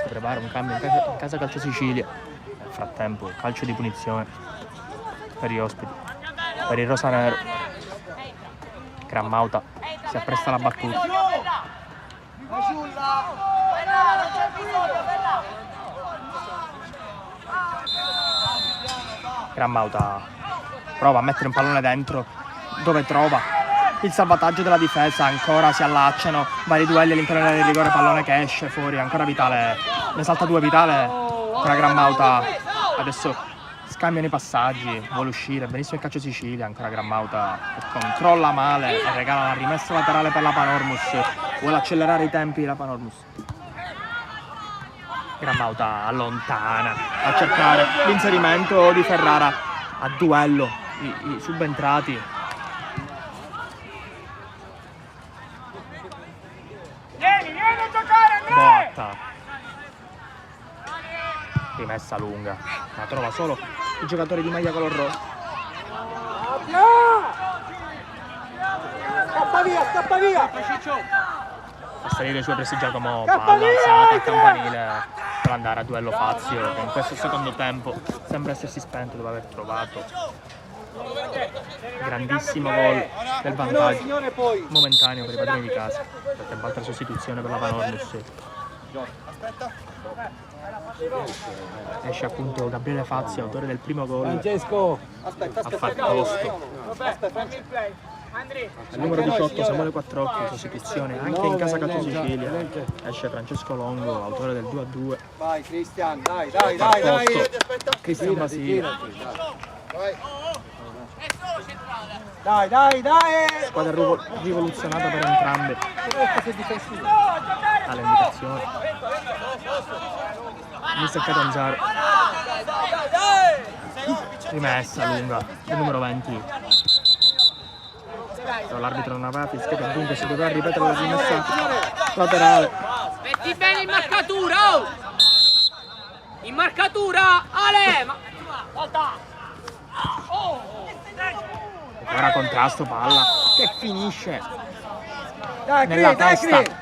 Speaker 2: Si prepara un cambio in casa calcio Sicilia. Nel frattempo calcio di punizione per gli ospiti, per il rosanero. Grammauta si appresta alla battuta. Grammauta prova a mettere un pallone dentro, dove trova il salvataggio della difesa, ancora si allacciano vari duelli all'interno del rigore, pallone che esce fuori, ancora Vitale, ne salta due Vitale, ancora Grammauta, adesso scambiano i passaggi, vuole uscire, benissimo il calcio Sicilia, ancora Grammauta che controlla male e regala la rimessa laterale per la Panormus, vuole accelerare i tempi la Panormus. Grammauta allontana a cercare l'inserimento di Ferrara, a duello i subentrati. Botta, rimessa lunga, la trova solo il giocatore di maglia color rosso.
Speaker 8: Scappa via!
Speaker 2: A salire i suoi pressi Giacomo, palla alzata al campanile per andare a duello Fazio, che in questo secondo tempo sembra essersi spento dopo aver trovato grandissimo gol del vantaggio momentaneo per i padroni di casa. Per altra sostituzione per la Panormus. Esce appunto Gabriele Fazio, autore del primo gol,
Speaker 8: Francesco,
Speaker 2: a far posto al numero 18 Samuele Quattrocchi, sostituzione anche in casa calcio Sicilia. Esce Francesco Longo, autore del 2-2.
Speaker 8: vai Cristian, dai,
Speaker 2: Cristian Basile,
Speaker 8: dai!
Speaker 2: squadra rivoluzionata per entrambe alle indicazioni. Mister Catanzaro, rimessa lunga il numero 20, però l'arbitro non aveva fischiato, dunque si dovrà ripetere la rimessa laterale.
Speaker 4: Metti bene in marcatura, oh! In marcatura, Ale!
Speaker 2: Ora contrasto, palla che finisce
Speaker 8: Dai,
Speaker 2: nella testa
Speaker 8: Cri.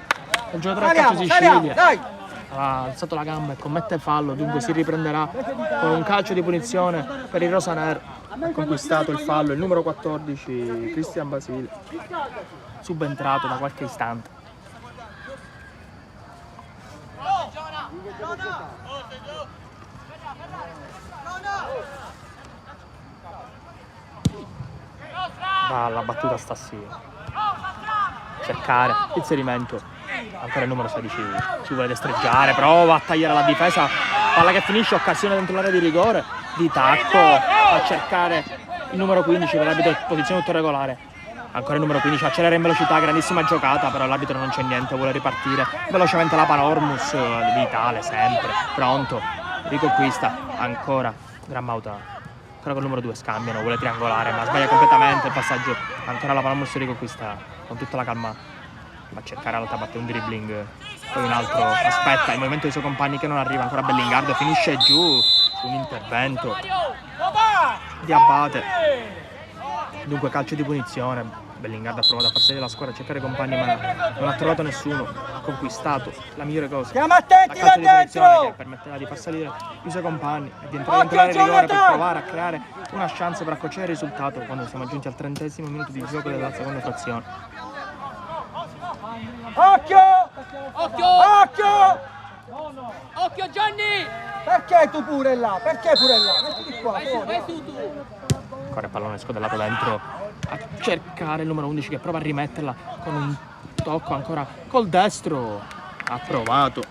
Speaker 2: del giocatore del calcio Sicilia.
Speaker 8: Dai!
Speaker 2: Ha alzato la gamba e commette fallo, dunque si riprenderà con un calcio di punizione per il rosanero. Ha conquistato il fallo il numero 14 Cristian Basile, subentrato da qualche istante. Va alla battuta Stassi, cercare inserimento, ancora il numero 16 si vuole destreggiare, prova a tagliare la difesa, palla che finisce, occasione dentro l'area di rigore, di tacco, a cercare il numero 15 per l'arbitro, posizione tutto regolare, ancora il numero 15 accelera in velocità, grandissima giocata, però l'arbitro non c'è niente, vuole ripartire velocemente la Panormus, Vitale sempre pronto, riconquista ancora Grammauta. Ancora col numero 2 scambiano, vuole triangolare ma sbaglia completamente il passaggio, ancora la Panormus riconquista con tutta la calma Va a cercare all'altra batte un dribbling, poi un altro, aspetta il movimento dei suoi compagni che non arriva, ancora Bellingardo, finisce giù su un intervento di Abate. Dunque calcio di punizione. Bellingardo ha provato a far salire la squadra, a cercare i compagni, ma non ha trovato nessuno. Ha conquistato la migliore cosa.
Speaker 8: Siamo attenti
Speaker 2: La calcio
Speaker 8: là
Speaker 2: di punizione
Speaker 8: dentro!
Speaker 2: che permetterà di far salire i suoi compagni e di entrare in area di rigore per provare a creare una chance per accorciare il risultato quando siamo giunti al 30° minuto di gioco della seconda frazione.
Speaker 8: Occhio!
Speaker 4: Occhio!
Speaker 8: Occhio!
Speaker 4: Occhio Gianni!
Speaker 8: Perché tu pure là? Perché pure là? Mettiti qua,
Speaker 4: Vai
Speaker 8: fuori.
Speaker 4: su tu!
Speaker 2: Ancora il pallone scodellato dentro a cercare il numero 11 che prova a rimetterla con un tocco ancora col destro. Ha provato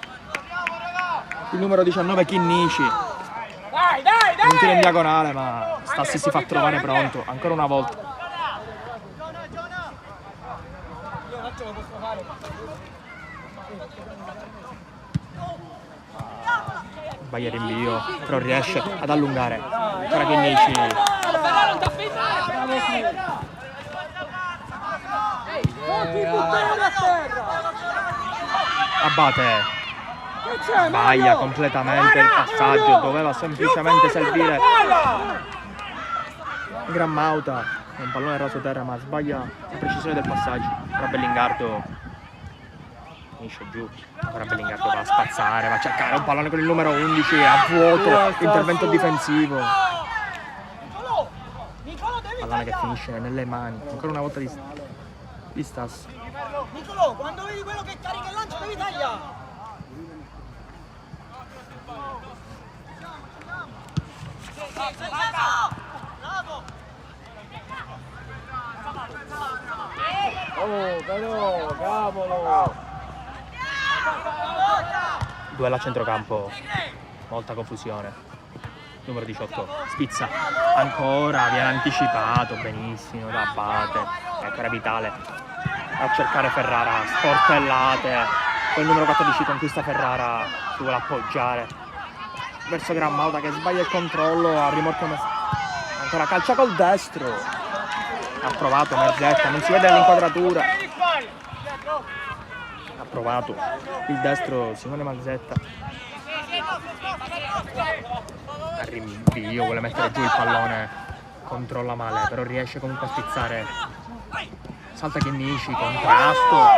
Speaker 2: il numero 19 Chinnici.
Speaker 8: Dai, dai,
Speaker 2: Un tiro in
Speaker 8: dai!
Speaker 2: diagonale, ma Stassi si fa trovare pronto ancora una volta.
Speaker 8: Io un attimo lo posso fare.
Speaker 2: Sbaglia il rinvio, però riesce ad allungare. Ancora Chinnici.
Speaker 4: Ferraro non t'ha fermato!
Speaker 8: Non ti buttare a terra!
Speaker 2: Abate.
Speaker 8: Che c'è,
Speaker 2: Sbaglia
Speaker 8: Mario?
Speaker 2: completamente il passaggio, doveva semplicemente servire Grammauta, un pallone raso terra, ma sbaglia la precisione del passaggio. Ora Bellingardo finisce giù, ora Bellingardo va a spazzare, va a cercare un pallone con il numero 11 a vuoto, intervento difensivo. Pallone che finisce nelle mani, ancora una volta di Stassi.
Speaker 8: Nicolò, quando vedi quello che carica il lancio devi tagliare!
Speaker 1: Oh, però, cavolo!
Speaker 2: Duello a centrocampo, molta confusione. Numero 18, Spizza, ancora viene anticipato benissimo da Abate, è ancora Vitale a cercare Ferrara, sportellate, poi il numero 14 conquista Ferrara, si vuole appoggiare verso Grammauta che sbaglia il controllo, a rimorchio ancora calcia col destro, ha provato Merzetta, non si vede l'inquadratura, ha provato il destro Simone Marzetta, a rinvio, vuole mettere giù il pallone, controlla male, però riesce comunque a spizzare, salta Chinnici, contrasto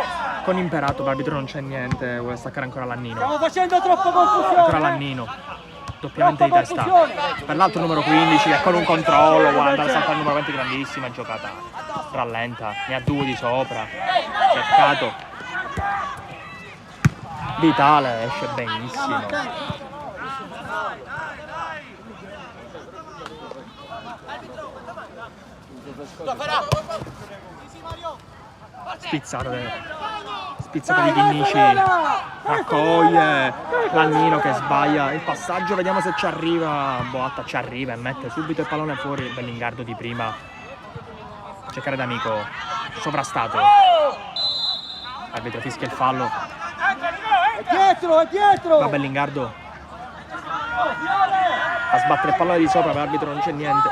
Speaker 2: con Imperato, l'arbitro non c'è niente, vuole staccare ancora Lannino,
Speaker 8: Stiamo facendo troppa confusione!
Speaker 2: ancora Lannino, doppiamente di testa per l'altro numero 15 che con un controllo vuole andare a saltare il numero 20, grandissima giocata, rallenta, ne ha due di sopra, cercato Vitale, esce benissimo. Spizzata di Chinnici, raccoglie Lannino che sbaglia il passaggio, vediamo se ci arriva, Boatta ci arriva e mette subito il pallone fuori, Bellingardo di prima, cercare D'Amico, sovrastato, arbitro fischia il fallo,
Speaker 8: È dietro, è dietro!
Speaker 2: va Bellingardo a sbattere il pallone di sopra, per l'arbitro non c'è niente,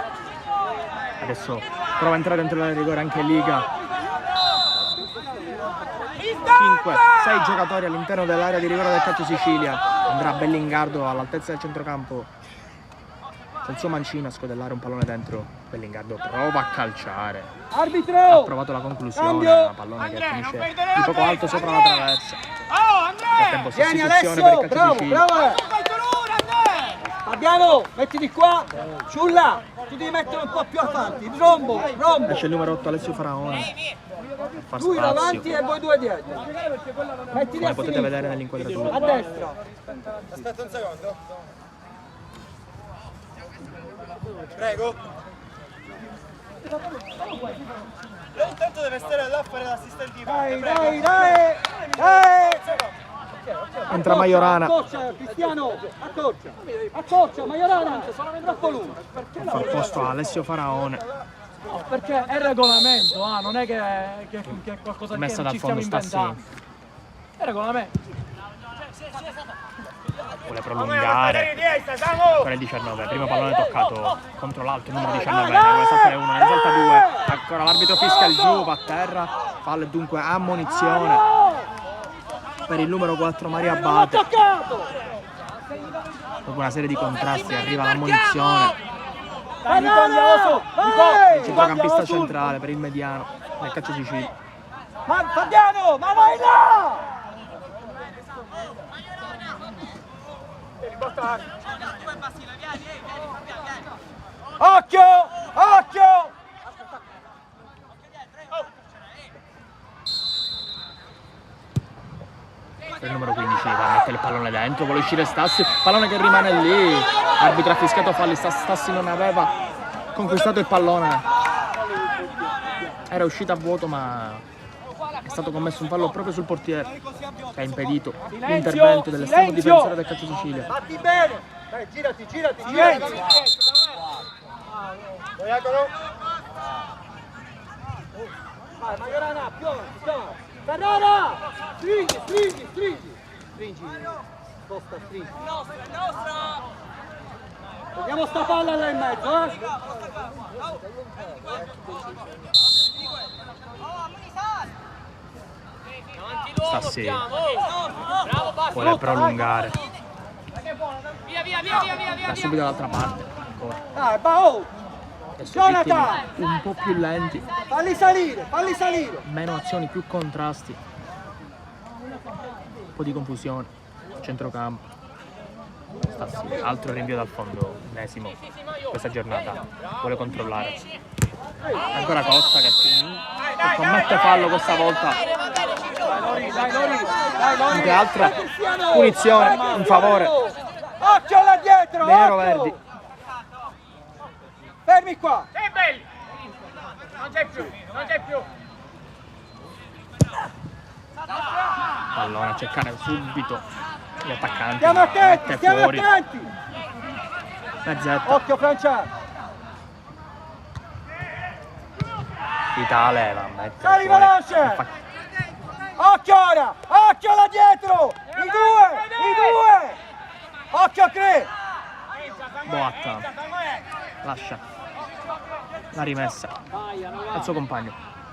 Speaker 2: adesso prova a entrare dentro l'area di rigore anche Liga. 5-6 giocatori all'interno dell'area di rigore del Calcio Sicilia, andrà Bellingardo all'altezza del centrocampo col suo mancino a scodellare un pallone dentro, Bellingardo prova a calciare,
Speaker 8: Arbitro!
Speaker 2: ha provato la conclusione, una pallone che finisce di poco alto sopra la traversa. Nel tempo
Speaker 8: Vieni
Speaker 2: sostituzione
Speaker 8: Alessio,
Speaker 2: per il Calcio
Speaker 8: bravo,
Speaker 2: Sicilia.
Speaker 8: bravo! Fabiano, mettiti qua, sulla, tu devi mettere un po' più avanti, rombo, rombo.
Speaker 2: Esce il numero 8 Alessio Faraone per far
Speaker 8: Lui davanti
Speaker 2: spazio,
Speaker 8: e voi due dietro. Mettiti
Speaker 2: come
Speaker 8: a
Speaker 2: potete
Speaker 8: sinistra,
Speaker 2: vedere nell'inquadratura.
Speaker 8: a destra.
Speaker 9: Aspetta un secondo. Prego. Lei intanto deve stare là a fare l'assistente.
Speaker 8: Dai, dai, dai, dai.
Speaker 2: Entra Majorana,
Speaker 8: Accorcia, Cristiano, accorcia, accorcia, Majorana, troppo lungo.
Speaker 2: per far posto a Alessio Faraone,
Speaker 1: Perché è regolamento, non è che è qualcosa che
Speaker 2: messa
Speaker 1: ci
Speaker 2: dal
Speaker 1: stiamo
Speaker 2: fondo Stassi,
Speaker 1: inventando. È regolamento.
Speaker 2: vuole prolungare, ancora il 19, primo pallone toccato contro l'alto, il numero 19, ne vuole saltare uno, ne salta due, ancora l'arbitro fischia il giù, va a terra, fallo e dunque ammonizione per il numero 4 Maria Abate. Dopo una serie di contrasti arriva l'ammonizione. Il centrocampista centrale per il mediano nel calcio Sicilia.
Speaker 8: Ma Fabiano, ma vai là! Occhio! Occhio!
Speaker 2: Per il numero 15 va a mettere il pallone dentro, vuole uscire Stassi, pallone che rimane lì. Arbitro ha fischiato falli, Stassi non aveva conquistato il pallone. Era uscita a vuoto ma è stato commesso un fallo proprio sul portiere che ha impedito l'intervento dell'estremo difensore del calcio Sicilia.
Speaker 8: Batti bene! Dai, girati, girati, girati! Vai, Majorana, più avanti, più avanti! Ferrara! Stringi, stringi, stringi! Stringi, sposta, stringi. È nostra! Vediamo sta palla là in mezzo, eh!
Speaker 2: Stassi vuole prolungare. Da subito dall'altra parte ancora.
Speaker 8: Dai, oh!
Speaker 2: Adesso ritmi un po' più lenti,
Speaker 8: Falli salire, falli salire!
Speaker 2: meno azioni, più contrasti, un po' di confusione a centrocampo. Stassi, altro rinvio dal fondo, ennesimo questa giornata, vuole controllare. Ancora Costa che commette fallo questa volta. Anche altra punizione in favore
Speaker 8: Occhio là dietro!
Speaker 2: dei neroverdi.
Speaker 8: Fermi qua!
Speaker 4: Sei belli! Non c'è più, non c'è più!
Speaker 2: Pallone a cercare subito gli attaccanti.
Speaker 8: Stiamo attenti,
Speaker 2: mette
Speaker 8: stiamo
Speaker 2: fuori.
Speaker 8: attenti!
Speaker 2: Mezzetta.
Speaker 8: Occhio Francia!
Speaker 2: Vitale va a mettere
Speaker 8: Sali
Speaker 2: fuori.
Speaker 8: veloce! Occhio ora! Occhio là dietro! I due! Occhio a tre!
Speaker 2: Boatta lascia la rimessa al suo compagno,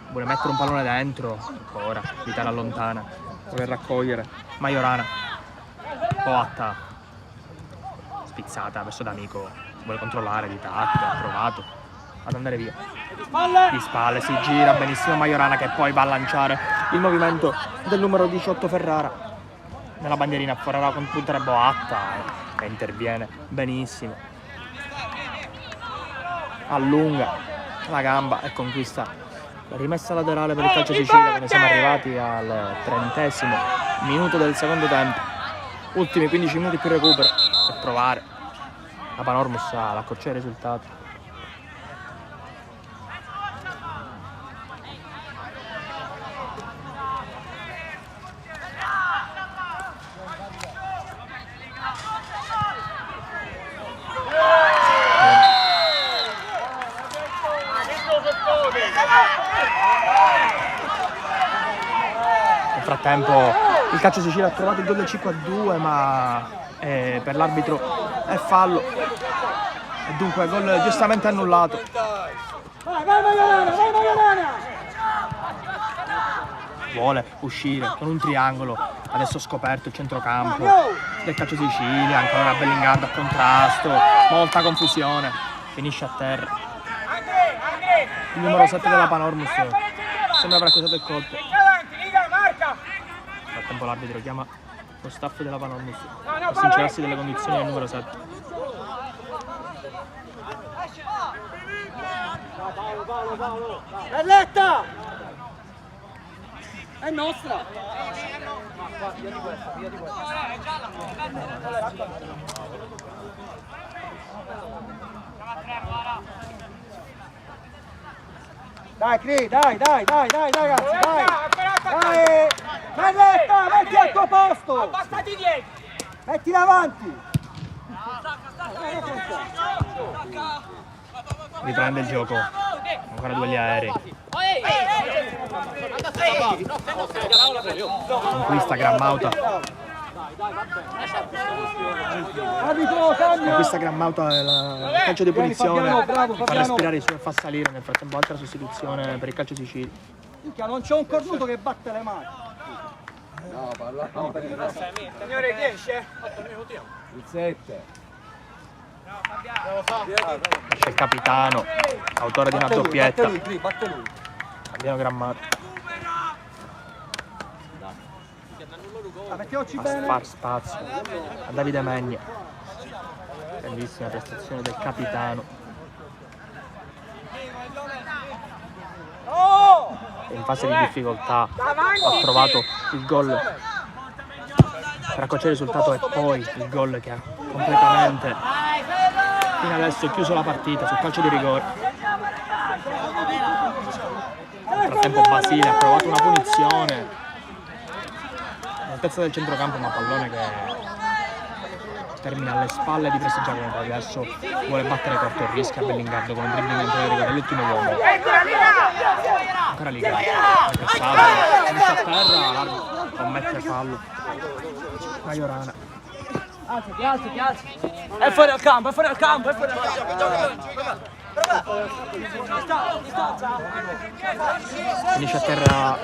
Speaker 2: vuole mettere un pallone dentro, ancora Vitale allontana, vuole raccogliere Majorana. Boatta spizzata verso D'Amico, vuole controllare di tatto, ha provato ad andare via di spalle, si gira benissimo Majorana che poi va a lanciare il movimento del numero 18 Ferrara nella bandierina. Ferrara con punta Boatta che interviene benissimo, allunga la gamba e conquista la rimessa laterale per il calcio Sicilia. Ne siamo arrivati al 30° minuto del secondo tempo, ultimi 15 minuti più recupero per provare la Panormus ad accorciare il risultato. Nel frattempo il calcio Sicilia ha trovato il gol del 5-2 ma per l'arbitro è fallo e dunque gol giustamente annullato.
Speaker 8: Vai Majorana!
Speaker 2: Vuole uscire con un triangolo, adesso scoperto il centrocampo del calcio Sicilia, ancora Bellingardo a contrasto, molta confusione, finisce a terra. Il numero 7 della Panormus sembra aver accusato il colpo. Nel frattempo l'arbitro chiama lo staff della Panormus per sincerarsi delle condizioni del numero 7.
Speaker 8: Paolo! Belletta! È nostra! Via di questa. Dai, Cri, dai ragazzi, dai! Dai! Belletta, metti al tuo posto!
Speaker 4: Abbassati dietro!
Speaker 8: Metti davanti!
Speaker 2: Riprende il gioco, ancora due gli aerei. Conquista Grammauta. Conquista Grammauta il calcio di punizione, fa respirare i suoi e fa salire. Nel frattempo altra sostituzione per il calcio Sicilia.
Speaker 8: Minchia, non c'è un cornuto che batte le mani.
Speaker 4: Signore, 10,
Speaker 9: 8 minuti. Il 7.
Speaker 2: C'è il capitano, autore di una doppietta.
Speaker 8: Batte lui.
Speaker 2: Abbiamo grammato.
Speaker 8: Mettiamoci
Speaker 2: A
Speaker 8: bene.
Speaker 2: far spazio a Davide Megna. Grandissima prestazione del capitano. E in fase di difficoltà ha trovato il gol per accorciare il risultato e poi il gol che ha completamente fino adesso chiuso la partita sul calcio di rigore. Nel frattempo Basile ha provato una punizione all'altezza del centrocampo, ma pallone che termina alle spalle di Presti Giacomo. Poi adesso vuole battere corto e rischia Bellingardo con un dribbling in rigore all'ultimo uomo. Ancora Liga, finisce a terra, l'arbitro commette fallo. Majorana.
Speaker 1: Alzati. È fuori al campo,
Speaker 2: Finisce a terra.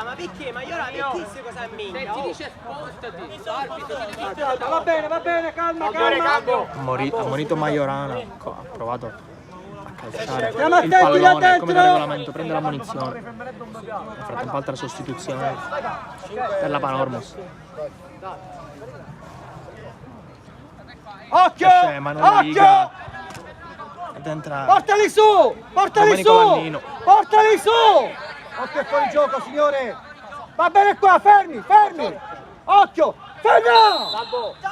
Speaker 4: Ma perché? Ma queste cose a me?
Speaker 6: Se ti dice spostati, l'arbitro ti dice
Speaker 8: Va bene, calma.
Speaker 2: Ammonito Majorana, ha provato a calciare
Speaker 8: Stiamo
Speaker 2: il
Speaker 8: attenti là
Speaker 2: pallone
Speaker 8: dentro!
Speaker 2: come da regolamento, prende l'ammonizione. Nel frattempo altra sostituzione per la Panormos.
Speaker 8: Occhio!
Speaker 2: Esce Emanuele Liga
Speaker 8: Occhio!
Speaker 2: ed entra
Speaker 8: Portali su!
Speaker 2: Domenico Vannino.
Speaker 8: Portali su! Occhio, è fuori gioco, signore! Va bene qua, fermi! Occhio! Fermo!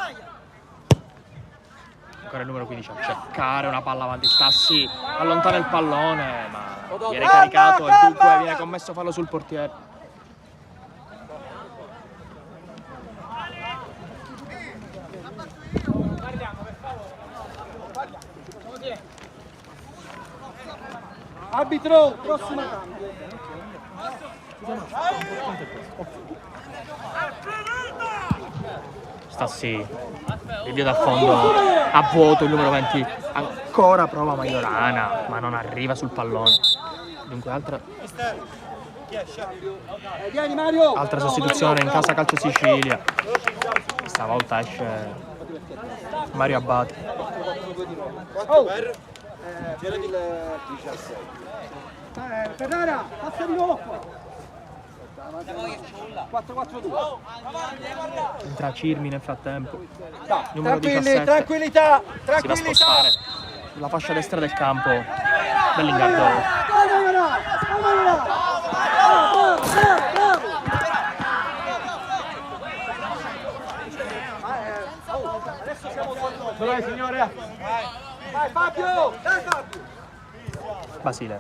Speaker 2: ancora il numero 15 a cercare una palla avanti. Stassi allontana il pallone, ma viene caricato e dunque viene commesso fallo sul portiere.
Speaker 8: Arbitro, prossima cambio.
Speaker 2: Stassi rivia da fondo a vuoto il numero 20, ancora prova Majorana ma non arriva sul pallone. Dunque altra
Speaker 8: Vieni Mario.
Speaker 2: altra sostituzione in casa Calcio Sicilia. Stavolta esce Mario Abate.
Speaker 8: Oh. Ferrara, passa di nuovo qua. 4-4-2.
Speaker 2: Entra Cirmi nel frattempo. Numero
Speaker 8: Tranquilli,
Speaker 2: 17.
Speaker 8: tranquillità,
Speaker 2: Si va a
Speaker 8: tranquillità.
Speaker 2: spostare sulla fascia destra del campo Bellingardo.
Speaker 8: Adesso siamo fuori. Dov'è signore? Vai Fabio! Dai Fabio!
Speaker 2: Basile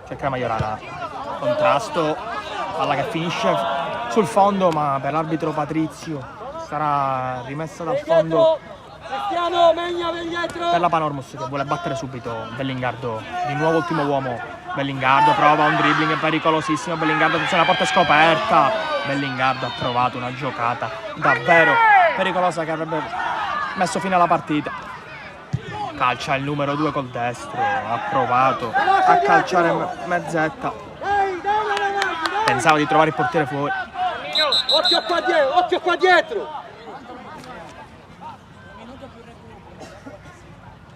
Speaker 2: cerca Majorana, contrasto, palla che finisce sul fondo ma per l'arbitro Patrizio sarà rimessa dal fondo
Speaker 8: Cristiano, Megna, ven dietro!
Speaker 2: per la Panormus che vuole battere subito Bellingardo. Di nuovo ultimo uomo, Bellingardo prova un dribbling pericolosissimo, Bellingardo, attenzione, la porta è scoperta. Bellingardo ha trovato una giocata davvero pericolosa che avrebbe messo fine alla partita. Calcia il numero 2 col destro, ha provato a calciare mezzetta. Pensava di trovare il portiere fuori.
Speaker 8: Occhio qua dietro!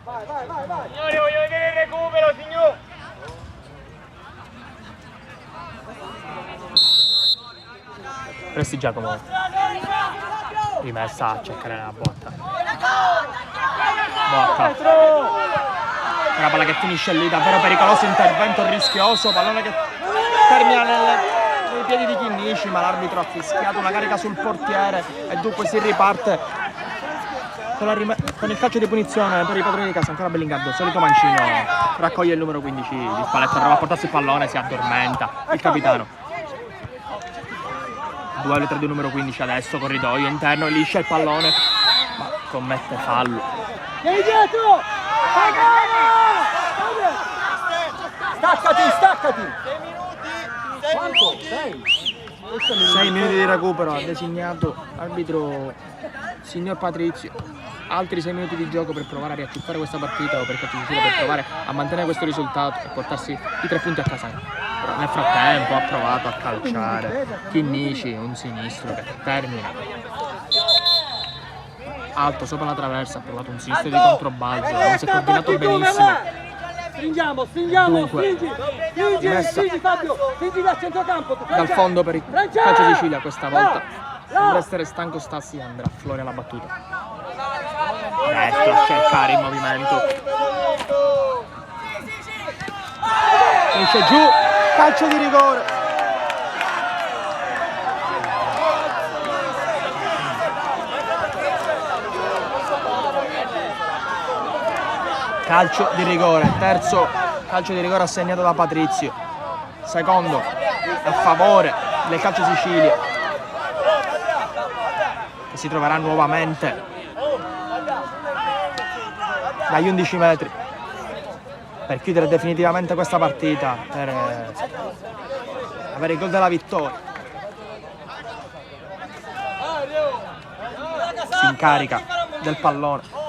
Speaker 8: Vai!
Speaker 4: Signori, voglio vedere il recupero, signor!
Speaker 2: Presti Giacomo, rimessa a cercare la botta. Una palla che finisce lì, davvero pericoloso intervento rischioso, pallone che termina nei piedi di Chinnici, ma l'arbitro ha fischiato una carica sul portiere e dunque si riparte con il calcio di punizione per i padroni di casa. Ancora Bellingardo, solito mancino, raccoglie il numero 15 di spalletta, prova a portarsi il pallone, si addormenta il capitano. Duello tra il numero 15 adesso, corridoio interno, liscia il pallone ma commette fallo.
Speaker 8: Vieni dietro! Staccati!
Speaker 9: 6 minuti!
Speaker 8: Quanto? 6?
Speaker 2: 6 minuti di recupero, ha designato arbitro signor Patrizio. Altri 6 minuti di gioco per provare a riacciuffare questa partita o per provare a mantenere questo risultato e portarsi i 3 punti a casa. Però nel frattempo ha provato a calciare Chinnici, un sinistro che termina alto sopra la traversa, ha provato un sinistro di controbalzo, non si è combinato benissimo.
Speaker 8: Stringiamo,
Speaker 2: Dunque,
Speaker 8: stringi Fabio, stringi dal centrocampo.
Speaker 2: Dal fondo per il calcio Sicilia questa volta. Sembra essere stanco Stassi e andrà fuori alla battuta. Destro a cercare il movimento. Finisce giù, calcio di rigore. Calcio di rigore, terzo calcio di rigore assegnato da Patrizio, secondo a favore del calcio Sicilia, che si troverà nuovamente dagli 11 metri per chiudere definitivamente questa partita, per avere il gol della vittoria. Si incarica del pallone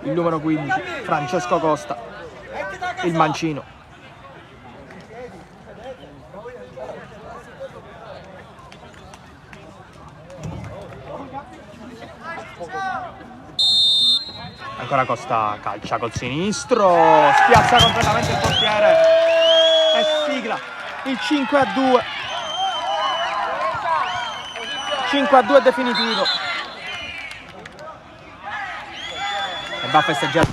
Speaker 2: il numero 15, Francesco Costa, il mancino. Ancora Costa calcia col sinistro, spiazza completamente il portiere e sigla il 5-2. 5-2 definitivo. E va a festeggiare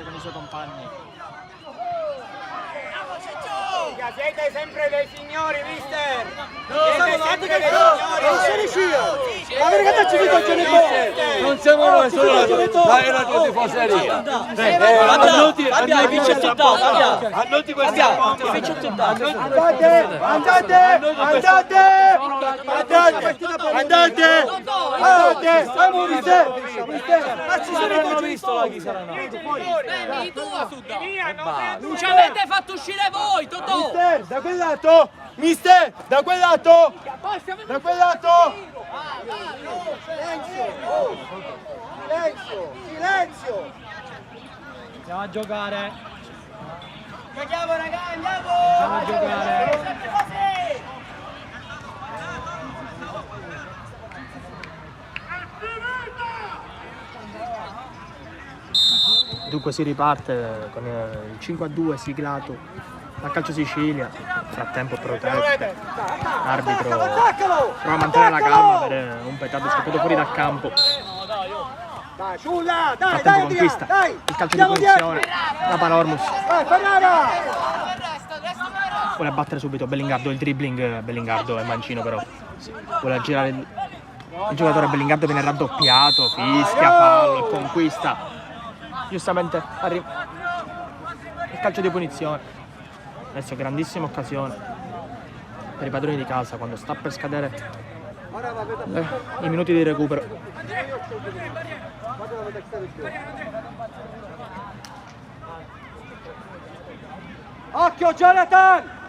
Speaker 2: con i suoi compagni.
Speaker 4: Siete sempre dei signori, mister!
Speaker 8: Non sei riuscito! Ma perché non ci dico il genitore?
Speaker 9: Non siamo noi, sono la tua tifoseria.
Speaker 5: Abbiamo vince tutto,
Speaker 9: Annoti questa
Speaker 8: Andate! Siamo
Speaker 5: Ma ci sono visto la Chisarana. Non ci avete fatto uscire voi, Totò!
Speaker 8: Da quel lato! Mister! Da quel lato! Da quel lato! Silenzio!
Speaker 1: Andiamo a giocare.
Speaker 4: Giochiamo ragazzi, andiamo!
Speaker 1: Andiamo a giocare.
Speaker 2: Dunque si riparte con il 5-2 siglato dal calcio Sicilia. Nel frattempo proteste, l'arbitro prova a mantenere la calma per un petardo scappato fuori dal campo.
Speaker 8: Dai, Ciulla!
Speaker 2: Nel frattempo conquista il calcio di punizione da Panormus.
Speaker 8: Vai, Ferrara!
Speaker 2: Vuole battere subito Bellingardo, il dribbling Bellingardo è mancino, però vuole aggirare il giocatore. Bellingardo viene raddoppiato, fischia fallo e conquista giustamente il calcio di punizione. Adesso grandissima occasione per i padroni di casa quando sta per scadere i minuti di recupero.
Speaker 8: Occhio Jonathan!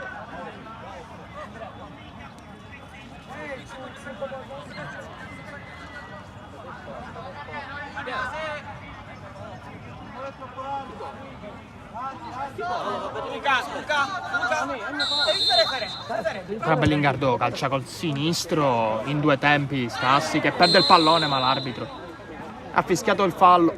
Speaker 2: Ora Bellingardo calcia col sinistro in due tempi. Stassi che perde il pallone, ma l'arbitro ha fischiato il fallo.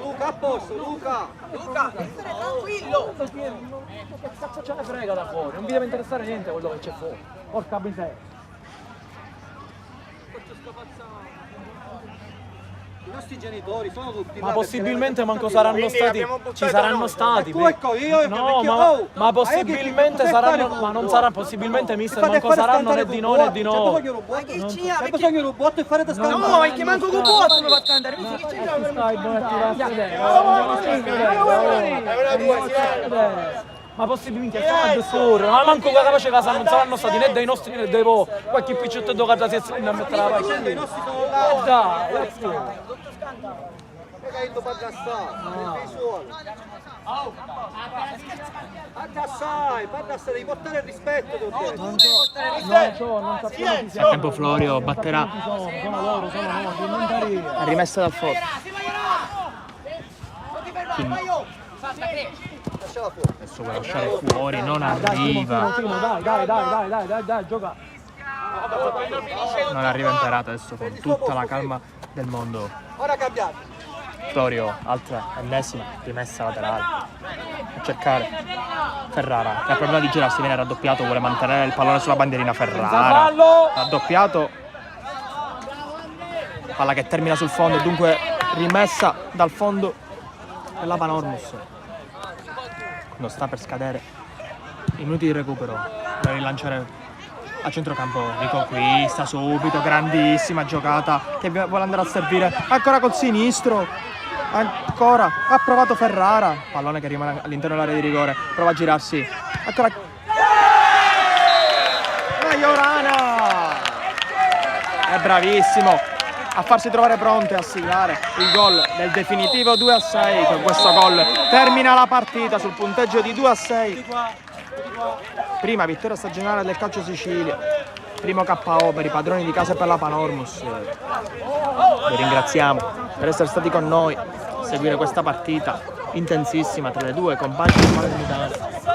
Speaker 8: Luca a posto, Luca!
Speaker 4: Luca, devi stare tranquillo!
Speaker 1: Che cazzo ce ne frega da fuori? Non vi deve interessare niente quello che c'è fuori. Porca miseria.
Speaker 8: I nostri genitori sono tutti
Speaker 1: Ma possibilmente manco saranno stati. Ci saranno stati.
Speaker 8: Ecco, io
Speaker 1: No, ma possibilmente saranno. Ma non saranno. Possibilmente mister manco saranno né di no né di no.
Speaker 8: Ma che ci ha? Perché sogno rubotto e fare da scandalo?
Speaker 4: No, perché manco con vuoto mi fa scandare, mi che c'entra per
Speaker 1: Stai buono a ma possibilmente è solo, ma manco la capace casa non saranno stati né dei nostri né dei voi. Qualche piccetto che si è a mettere la pace.
Speaker 8: I nostri sono là.
Speaker 1: Dai, let's go.
Speaker 8: Che parla assai, parla assai, devi portare il rispetto, ti ho detto.
Speaker 1: Non sappiamo chi
Speaker 2: A tempo Florio batterà
Speaker 1: sono loro, sono noi, diventare.
Speaker 2: la rimessa dal forte.
Speaker 8: Lasciala fuori.
Speaker 2: Adesso vuole lasciare fuori, non arriva.
Speaker 1: Dai, gioca.
Speaker 2: Non arriva in parata adesso con tutta la calma del mondo.
Speaker 8: Ora cambiate.
Speaker 2: Florio, altra, ennesima, rimessa laterale. A cercare Ferrara, che ha il problema di girarsi, viene raddoppiato, vuole mantenere il pallone sulla bandierina. Ferrara, raddoppiato. Palla che termina sul fondo, dunque rimessa dal fondo della Panormus. Non sta per scadere i minuti di recupero per rilanciare a centrocampo. Riconquista subito, grandissima giocata che vuole andare a servire ancora col sinistro, ancora ha provato Ferrara, pallone che rimane all'interno dell'area di rigore, prova a girarsi ancora Majorana, è bravissimo a farsi trovare pronto e a siglare il gol del definitivo 2-6. Con questo gol termina la partita sul punteggio di 2-6. Prima vittoria stagionale del calcio Sicilia, primo KO per i padroni di casa e per la Panormus. Vi ringraziamo per essere stati con noi a seguire questa partita intensissima tra le due compagne di squadra di Milano.